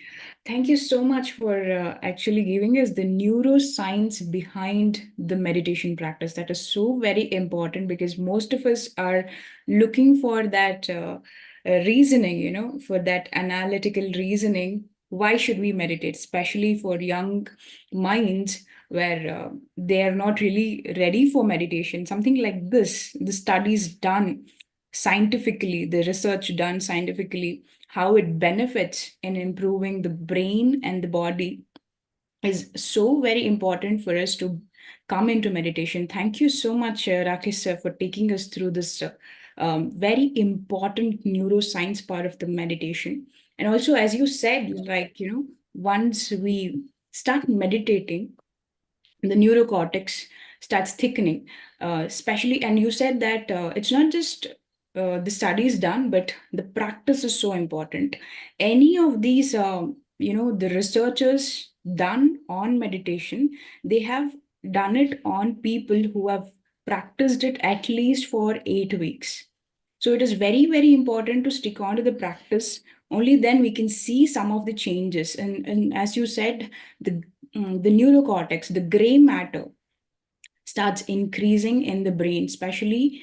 Thank you so much for actually giving us the neuroscience behind the meditation practice. That is so very important because most of us are looking for that reasoning, for that analytical reasoning. Why should we meditate, especially for young minds where they are not really ready for meditation? Something like this, the studies done scientifically, the research done scientifically, how it benefits in improving the brain and the body is so very important for us to come into meditation. Thank you so much, Rakesh sir, for taking us through this very important neuroscience part of the meditation. And also, as you said, like, once we start meditating, the neurocortex starts thickening, especially. And you said that it's not just the studies done, but the practice is so important. Any of these, the researchers done on meditation, they have done it on people who have practiced it at least for 8 weeks. So it is very, very important to stick on to the practice. Only then we can see some of the changes. And as you said, the neurocortex, the gray matter, starts increasing in the brain, especially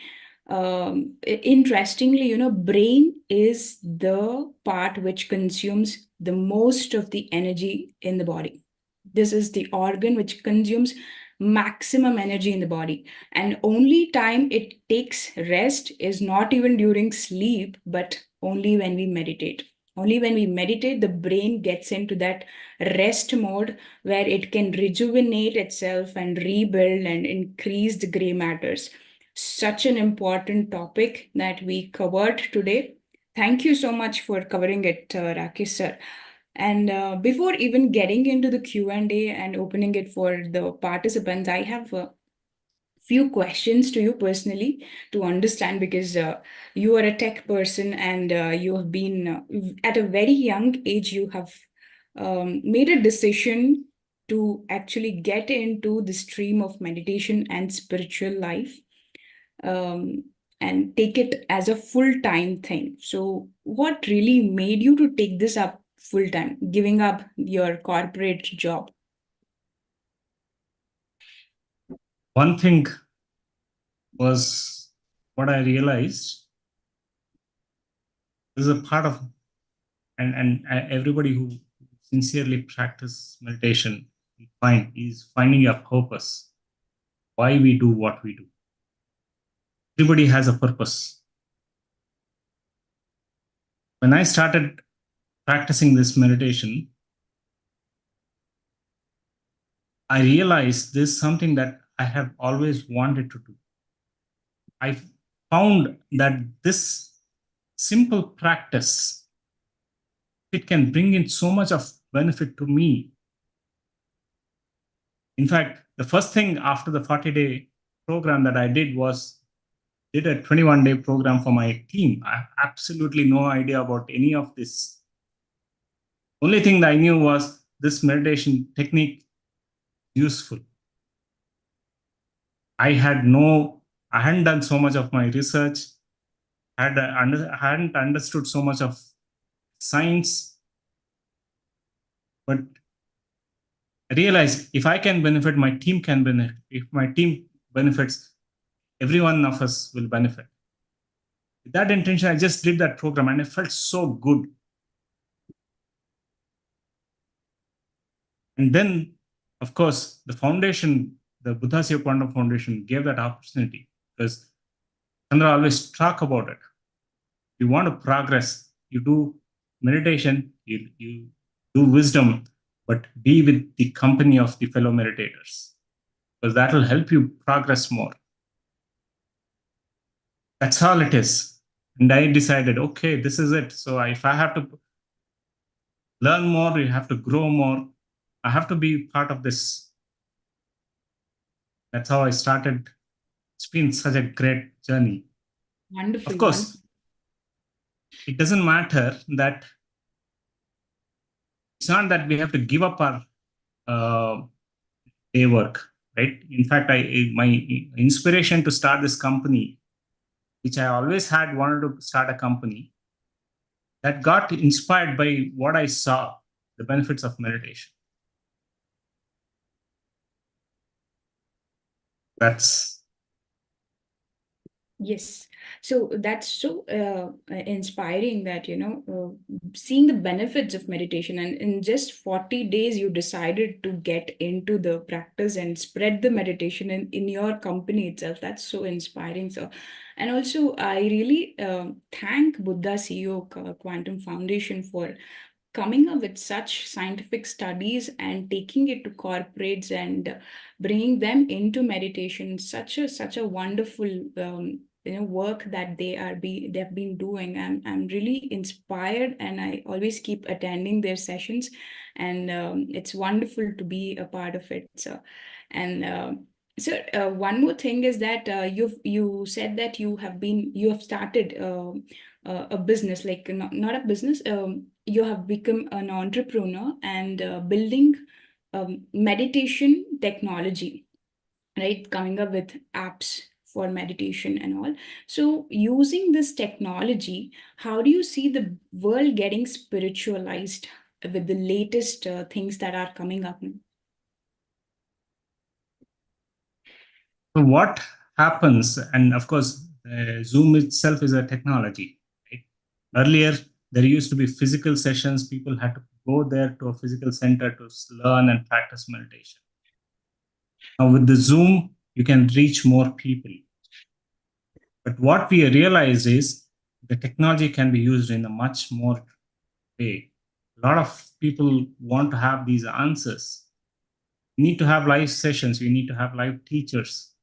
interestingly, brain is the part which consumes the most of the energy in the body. This is the organ which consumes maximum energy in the body, and only time it takes rest is not even during sleep, but only when we meditate. Only when we meditate, the brain gets into that rest mode where it can rejuvenate itself and rebuild and increase the gray matters. Such an important topic that we covered today. Thank you so much for covering it, Rakesh sir. And before even getting into the Q&A and opening it for the participants, I have a few questions to you personally to understand, because you are a tech person and you have been, at a very young age, you have made a decision to actually get into the stream of meditation and spiritual life, um, and take it as a full-time thing. So what really made you to take this up full-time, giving up your corporate job? One thing was what I realized is a part of, and everybody who sincerely practice meditation is finding a purpose, why we do what we do. Everybody has a purpose. When I started practicing this meditation, I realized this is something that I have always wanted to do. I found that this simple practice, it can bring in so much of benefit to me. In fact, the first thing after the 40-day program that I did was did a 21-day program for my team. I have absolutely no idea about any of this. Only thing that I knew was this meditation technique useful. I hadn't done so much of my research, hadn't understood so much of science, but I realized if I can benefit, my team can benefit. If my team benefits, every one of us will benefit. With that intention, I just did that program and it felt so good. And then, of course, the foundation, the Buddha Seva Quantum Foundation, gave that opportunity, because Chandra always talk about it. You want to progress, you do meditation, you do wisdom, but be with the company of the fellow meditators, because that will help you progress more. That's all it is. And I decided, okay, this is it. So if I have to learn more, you have to grow more, I have to be part of this. That's how I started. It's been such a great journey. Wonderful. Of course, it doesn't matter that it's not that we have to give up our day work, right? In fact, my inspiration to start this company, which I always had wanted to start a company, that got inspired by what I saw, the benefits of meditation. That's Yes. So that's so inspiring that, seeing the benefits of meditation, and in just 40 days, you decided to get into the practice and spread the meditation in your company itself. That's so inspiring. So, and also, I really thank Buddha CEO Quantum Foundation for coming up with such scientific studies and taking it to corporates and bringing them into meditation. Such a wonderful work that they've been doing. I'm really inspired, and I always keep attending their sessions, and it's wonderful to be a part of it. So, and one more thing is that you said that you have started a business, like not a business. You have become an entrepreneur and building meditation technology, right? Coming up with apps for meditation and all. So, using this technology, how do you see the world getting spiritualized with the latest things that are coming up? so what happens, and of course, Zoom itself is a technology, right? Earlier, there used to be physical sessions. People had to go there to a physical center to learn and practice meditation. Now, with the Zoom, you can reach more people. But what we realized is the technology can be used in a much more way. A lot of people want to have these answers. We need to have live sessions. We need to have live teachers.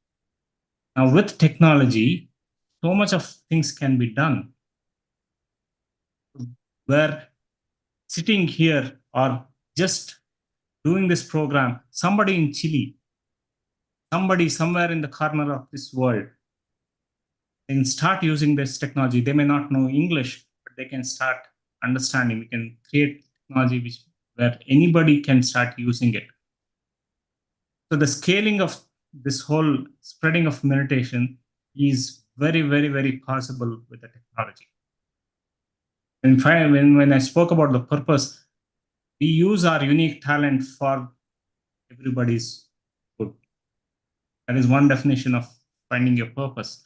Now, with technology, so much of things can be done. Where sitting here or just doing this program, somebody in Chile, somebody somewhere in the corner of this world, can start using this technology. They may not know English, but they can start understanding. We can create technology where anybody can start using it. So the scaling of this whole spreading of meditation is very, very, very possible with the technology. And when I spoke about the purpose, we use our unique talent for everybody's good. That is one definition of finding your purpose.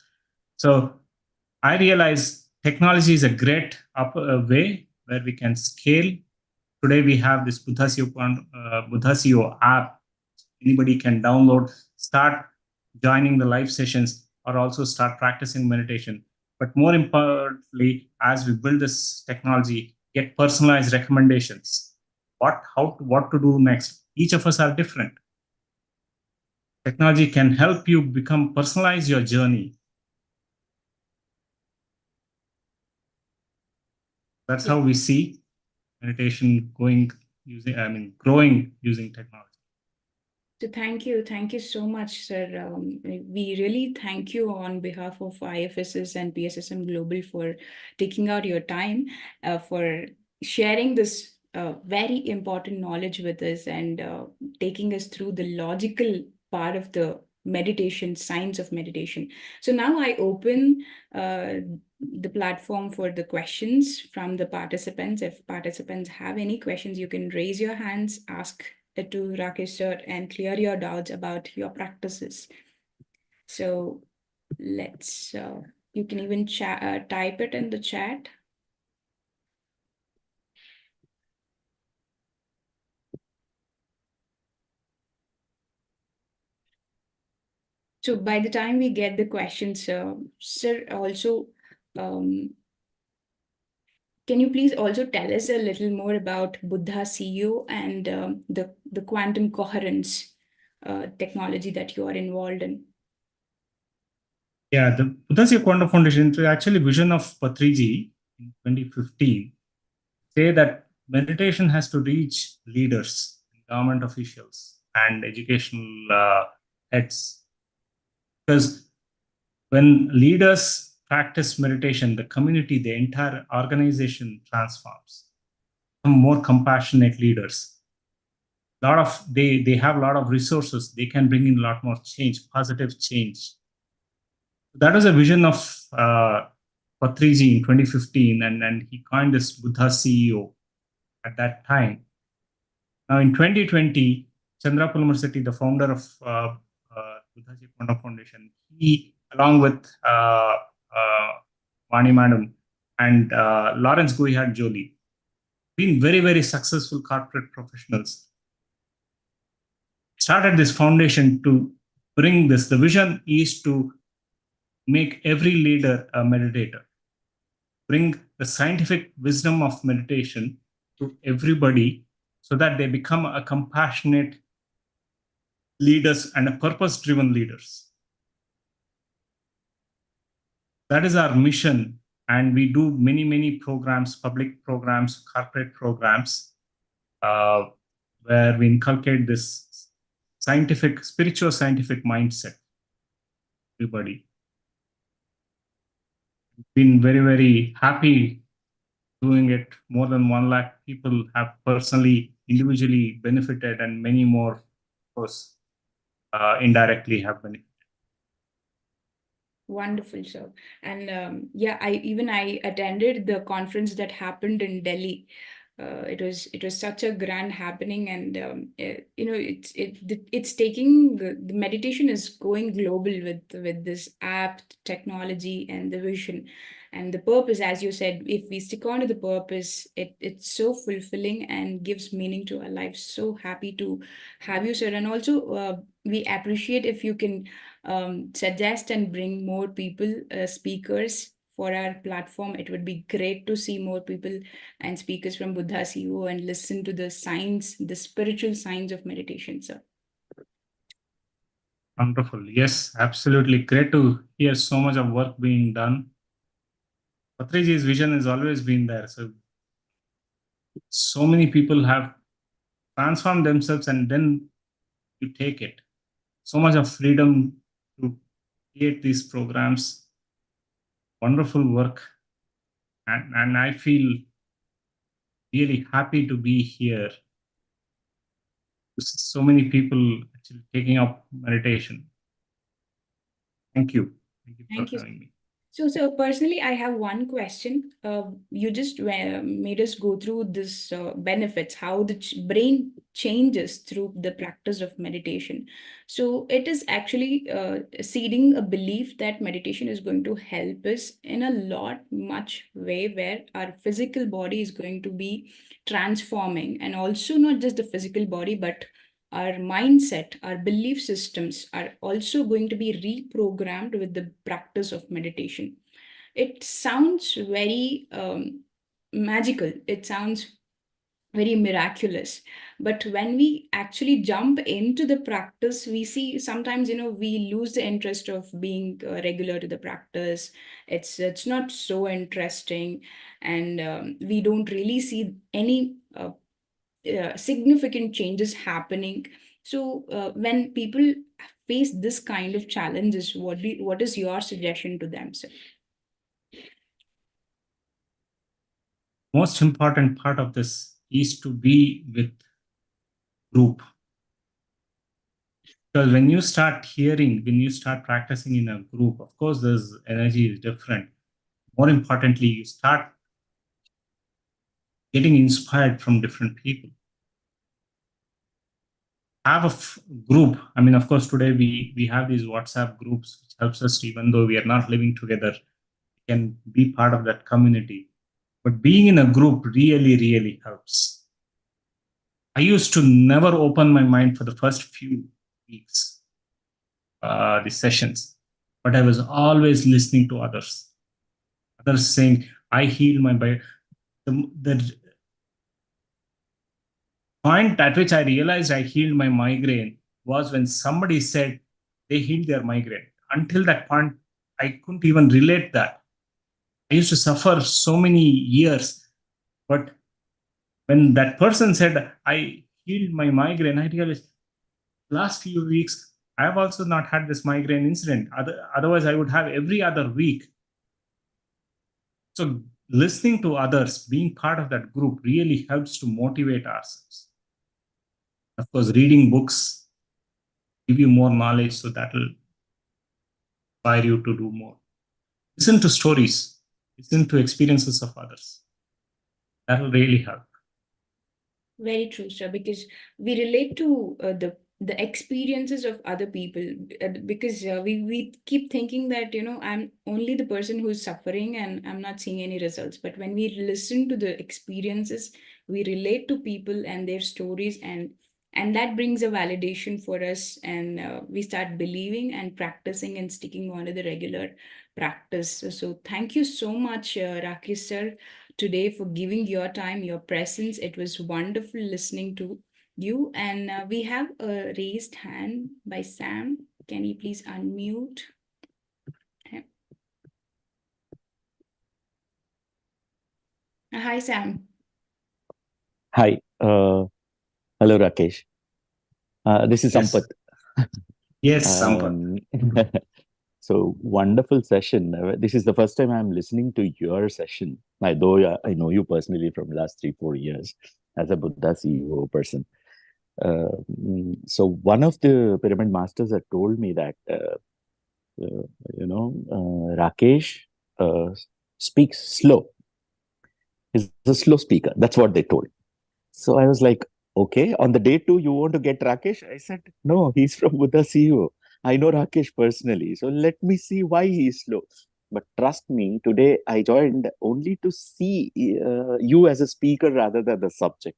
So I realize technology is a great way where we can scale. Today we have this Buddha CEO app. Anybody can download, start joining the live sessions, or also start practicing meditation. But more importantly, as we build this technology, get personalized recommendations. What to do next? Each of us are different. Technology can help you personalize your journey. That's how we see meditation growing using technology. So thank you so much, sir. We really thank you on behalf of IFSS and PSSM Global for taking out your time, for sharing this very important knowledge with us, and taking us through the logical part of the meditation, science of meditation. So now I open the platform for the questions from the participants. If participants have any questions, you can raise your hands, ask to Rakesh sir, and clear your doubts about your practices. So let's, you can even type it in the chat. So by the time we get the questions, sir, also, can you please also tell us a little more about Buddha CEO and the quantum coherence technology that you are involved in? Yeah, the Buddha Quantum Foundation is actually vision of Patriji in 2015. Say that meditation has to reach leaders, government officials, and educational heads. Because when leaders practice meditation, the community, the entire organization transforms. Become more compassionate leaders. They have a lot of resources. They can bring in a lot more change, positive change. That was a vision of Patriji in 2015, and he coined this Buddha CEO at that time. Now in 2020, Chandra Pulmarsetti, the founder of Buddha Ponda Foundation, he, along with Vani Madam and Lawrence Guihard Jolie, been very, very successful corporate professionals, started this foundation to bring this. The vision is to make every leader a meditator, bring the scientific wisdom of meditation to everybody so that they become a compassionate leaders and a purpose driven leaders. That is our mission. And we do many, many programs, public programs, corporate programs, where we inculcate this spiritual scientific mindset. Everybody. Been very, very happy doing it. More than 1 lakh people have personally, individually benefited, and many more, of course, indirectly have benefited. Wonderful, sir. And yeah, I attended the conference that happened in Delhi. It was such a grand happening, and it's taking the meditation is going global with this app technology and the vision and the purpose. As you said, if we stick on to the purpose, it's so fulfilling and gives meaning to our life. So happy to have you, sir. And also, we appreciate if you can suggest and bring more people, speakers for our platform. It would be great to see more people and speakers from Buddha CEO and listen to the science, the spiritual science of meditation, sir. Wonderful. Yes, absolutely. Great to hear so much of work being done. Patriji's vision has always been there. So many people have transformed themselves, and then you take it. So much of freedom to create these programs. Wonderful work. And I feel really happy to be here. So many people actually taking up meditation. Thank you. Thank you for having me. So personally, I have one question. You just made us go through this benefits, how the brain changes through the practice of meditation. So it is actually seeding a belief that meditation is going to help us in a lot much way, where our physical body is going to be transforming, and also not just the physical body, but our mindset, our belief systems are also going to be reprogrammed with the practice of meditation. It sounds very magical. It sounds very miraculous. But when we actually jump into the practice, we see sometimes, we lose the interest of being regular to the practice. It's not so interesting, and we don't really see any significant changes happening. So when people face this kind of challenges, what is your suggestion to them, sir? Most important part of this is to be with group. Because when you start practicing in a group, of course, there's energy is different. More importantly, you start getting inspired from different people. Have a group. I mean, of course, today we have these WhatsApp groups, which helps us, even though we are not living together, we can be part of that community. But being in a group really, really helps. I used to never open my mind for the first few weeks, the sessions, but I was always listening to others saying, I healed my body. The point at which I realized I healed my migraine was when somebody said they healed their migraine. Until that point, I couldn't even relate that. I used to suffer so many years, but when that person said I healed my migraine, I realized last few weeks I have also not had this migraine incident. Otherwise, I would have every other week. So listening to others, being part of that group really helps to motivate ourselves. Of course, reading books give you more knowledge, so that will inspire you to do more. Listen to stories, listen to experiences of others. That will really help. Very true, sir, because we relate to the experiences of other people, because we keep thinking that, I'm only the person who's suffering and I'm not seeing any results. But when we listen to the experiences, we relate to people and their stories, and that brings a validation for us, and we start believing and practicing and sticking on to the regular practice. So thank you so much, Rakesh sir, today for giving your time, your presence. It was wonderful listening to you. And we have a raised hand by Sam. Can you please unmute him? Hi, Sam. Hi. Hello, Rakesh. This is Yes. Sampath. Yes, Sampath. So wonderful session. This is the first time I'm listening to your session. Though I know you personally from the last 3-4 years as a Buddha CEO person. So one of the pyramid masters had told me that Rakesh uh, speaks slow. He's a slow speaker. That's what they told. So I was like, okay, on the day 2, you want to get Rakesh? I said, no, he's from Buddha CEO. I know Rakesh personally. So let me see why he's slow. But trust me, today I joined only to see you as a speaker rather than the subject.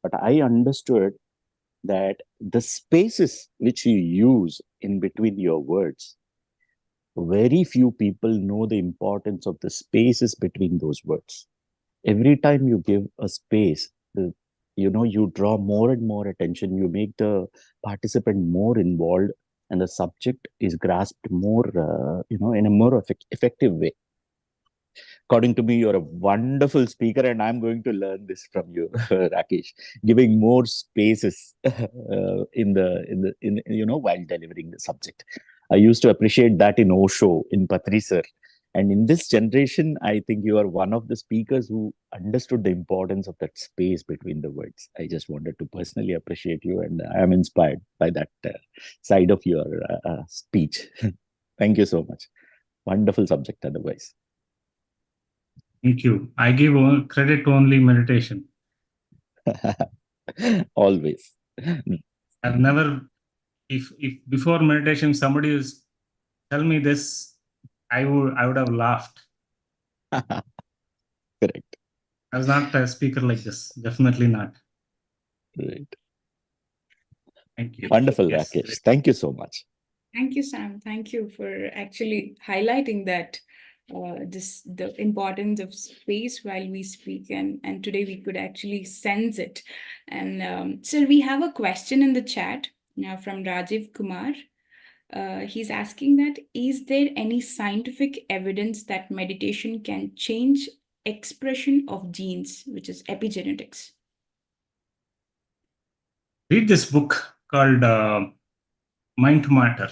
But I understood that the spaces which you use in between your words, very few people know the importance of the spaces between those words. Every time you give a space, you draw more and more attention, you make the participant more involved, and the subject is grasped more in a more effective way. According to me, you're a wonderful speaker, and I'm going to learn this from you, Rakesh, giving more spaces while delivering the subject. I used to appreciate that in Osho, in Patri sir. And in this generation, I think you are one of the speakers who understood the importance of that space between the words. I just wanted to personally appreciate you, and I am inspired by that side of your speech. Thank you so much. Wonderful subject, otherwise. Thank you. I give credit to only meditation. Always. I've never, if before meditation somebody was tell me this, I would have laughed. Correct. I was not a speaker like this. Definitely not. Right. Thank you. Wonderful, Yes. Rakesh. Thank you so much. Thank you, Sam. Thank you for actually highlighting that the importance of space while we speak, and today we could actually sense it. And so we have a question in the chat now from Rajiv Kumar. He's asking that, is there any scientific evidence that meditation can change expression of genes, which is epigenetics? Read this book called Mind to Matter.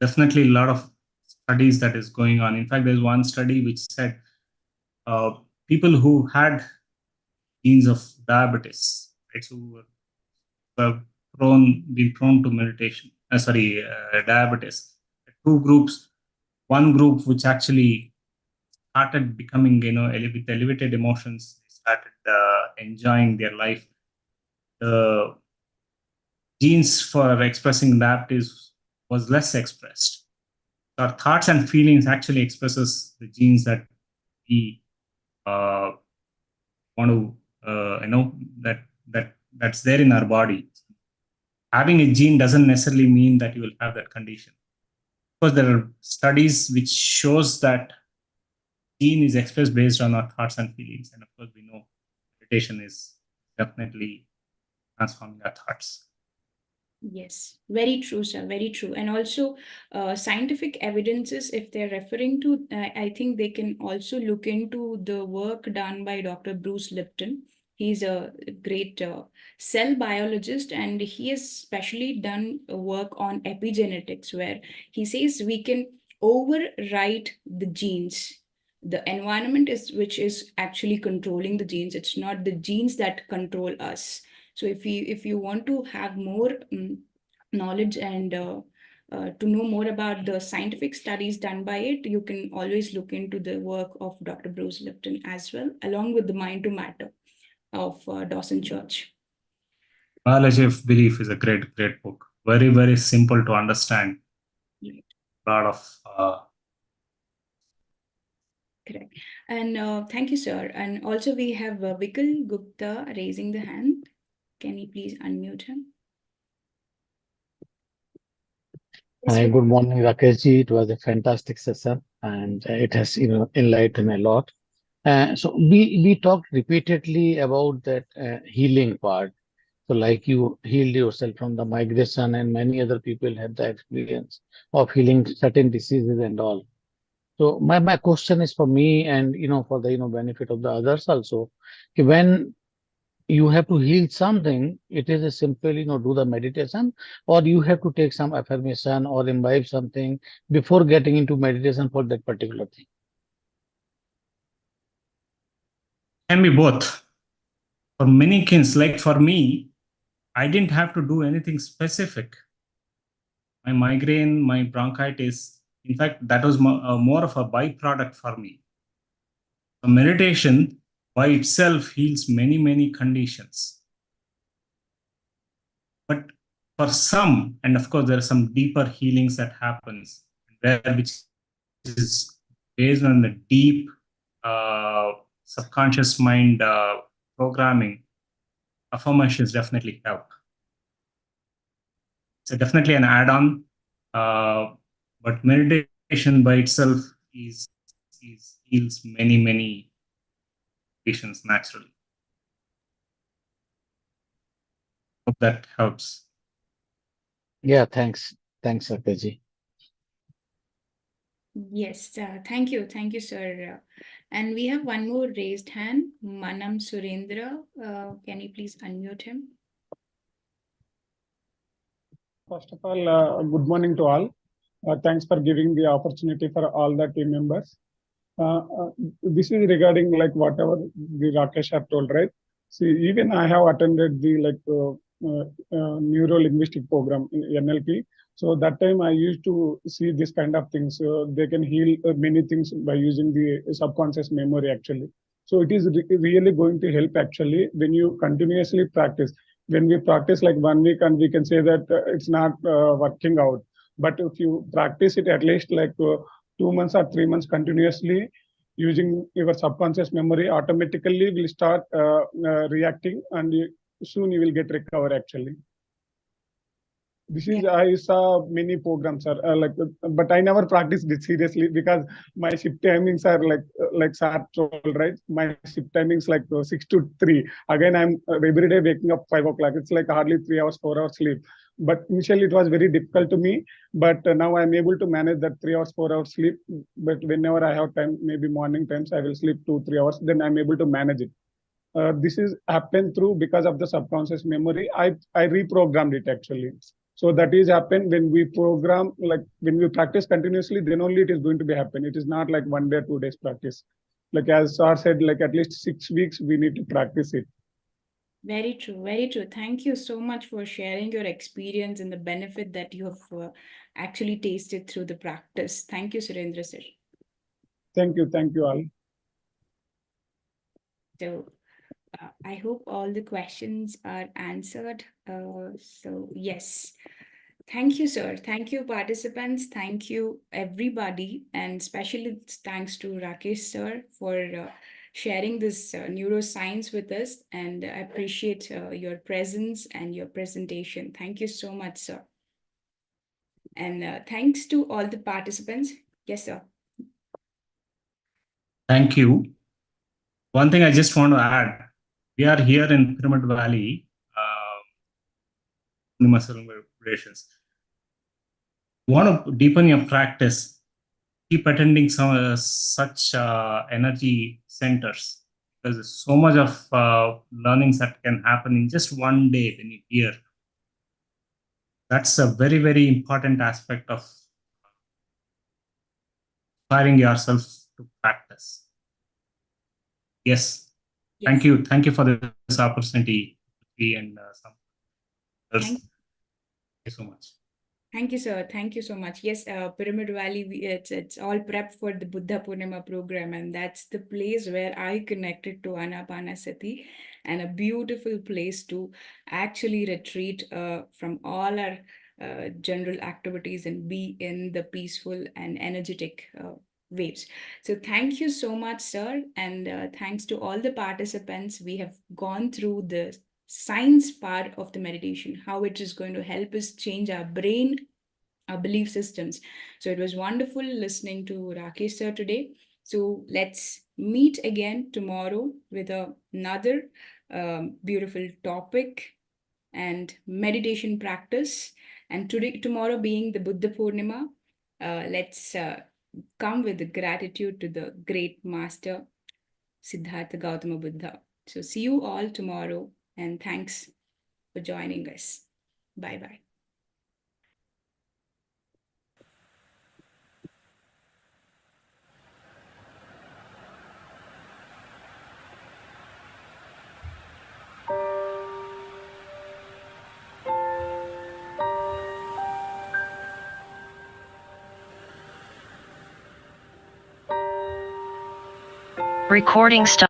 Definitely a lot of studies that is going on. In fact, there's one study which said people who had genes of diabetes, right, who were been prone to meditation, diabetes. Two groups, one group which actually started becoming, with elevated emotions, they started enjoying their life. The genes for expressing diabetes was less expressed. Our thoughts and feelings actually expresses the genes that we want to, that's there in our body. Having a gene doesn't necessarily mean that you will have that condition. Of course, there are studies which shows that gene is expressed based on our thoughts and feelings. And of course, we know meditation is definitely transforming our thoughts. Yes, very true, sir. Very true. And also, scientific evidences, if they're referring to, I think they can also look into the work done by Dr. Bruce Lipton. He's a great cell biologist, and he has specially done work on epigenetics, where he says we can overwrite the genes. The environment is which is actually controlling the genes. It's not the genes that control us. So if you want to have more knowledge and to know more about the scientific studies done by it, you can always look into the work of Dr. Bruce Lipton as well, along with the Mind to Matter of Dawson Church. Biology of Belief is a great book. Very, very simple to understand. Right. A lot of Correct. And thank you, sir. And also we have Vikal Gupta raising the hand. Can you please unmute him? Hi, good morning, Rakesh ji. It was a fantastic session, and it has, enlightened a lot. So we talked repeatedly about that healing part. So like you healed yourself from the migration, and many other people had the experience of healing certain diseases and all. So my question is for me, and for the benefit of the others also. When you have to heal something, it is a simple, do the meditation, or you have to take some affirmation or imbibe something before getting into meditation for that particular thing. can be both. For many kids, like for me, I didn't have to do anything specific. My migraine, my bronchitis, in fact, that was more of a byproduct for me. So meditation by itself heals many conditions. But for some, and of course, there are some deeper healings that happens, which is based on the deep subconscious mind programming. Affirmations definitely help. So definitely an add-on, but meditation by itself is heals many patients naturally. Hope that helps. Yeah, thanks, Rakesh ji. Yes, thank you, sir. And we have one more raised hand, Manam Surendra. Can you please unmute him? First of all, good morning to all. Thanks for giving the opportunity for all the team members. This is regarding like whatever the Rakesh have told, right? See, even I have attended the neuro linguistic program in NLP. So that time I used to see this kind of things. They can heal many things by using the subconscious memory actually. So it is really going to help actually when you continuously practice. When we practice like 1 week and we can say that it's not working out. But if you practice it at least like 2 months or 3 months continuously, using your subconscious memory, automatically will start reacting, and soon you will get recover actually. This is I saw many programs are but I never practiced it seriously because my shift timings are like sir told, right? My shift timings like 6 to 3. Again, I'm every day waking up 5 o'clock. It's like hardly 3 hours, 4 hours sleep. But initially it was very difficult to me. But now I'm able to manage that 3 hours, 4 hours sleep. But whenever I have time, maybe morning times, I will sleep 2, 3 hours. Then I'm able to manage it. This is happened through because of the subconscious memory. I reprogrammed it actually. So that is happen when we program, like when we practice continuously, then only it is going to be happen. It is not like 1 day, 2 days practice. Like as Sir said, like at least 6 weeks we need to practice it. Very true, very true. Thank you so much for sharing your experience and the benefit that you have actually tasted through the practice. Thank you, Surendra sir. Thank you all. So I hope all the questions are answered. So yes, thank you, sir. Thank you, participants. Thank you, everybody. And especially thanks to Rakesh, sir, for sharing this neuroscience with us. And I appreciate your presence and your presentation. Thank you so much, sir. And thanks to all the participants. Yes, sir. Thank you. One thing I just want to add, we are here in Pyramid Valley, universal vibrations. You want to deepen your practice, keep attending some such energy centers, because there's so much of learnings that can happen in just one day when you hear. That's a very important aspect of inspiring yourself to practice. Yes. Yes. Thank you for this opportunity. and some else. Thank Thank you so much. Thank you, sir. Thank you so much. Yes, Pyramid Valley, it's all prep for the Buddha Purnima program, and that's the place where I connected to Anapanasati, and a beautiful place to actually retreat from all our general activities and be in the peaceful and energetic waves. So thank you so much, sir, and thanks to all the participants. We have gone through the science part of the meditation, how it is going to help us change our brain, our belief systems. So it was wonderful listening to Rakesh sir today. So let's meet again tomorrow with another beautiful topic and meditation practice. And tomorrow being the Buddha Purnima, let's come with gratitude to the great master Siddhartha Gautama Buddha. So see you all tomorrow, and thanks for joining us. Bye-bye. Recording stop.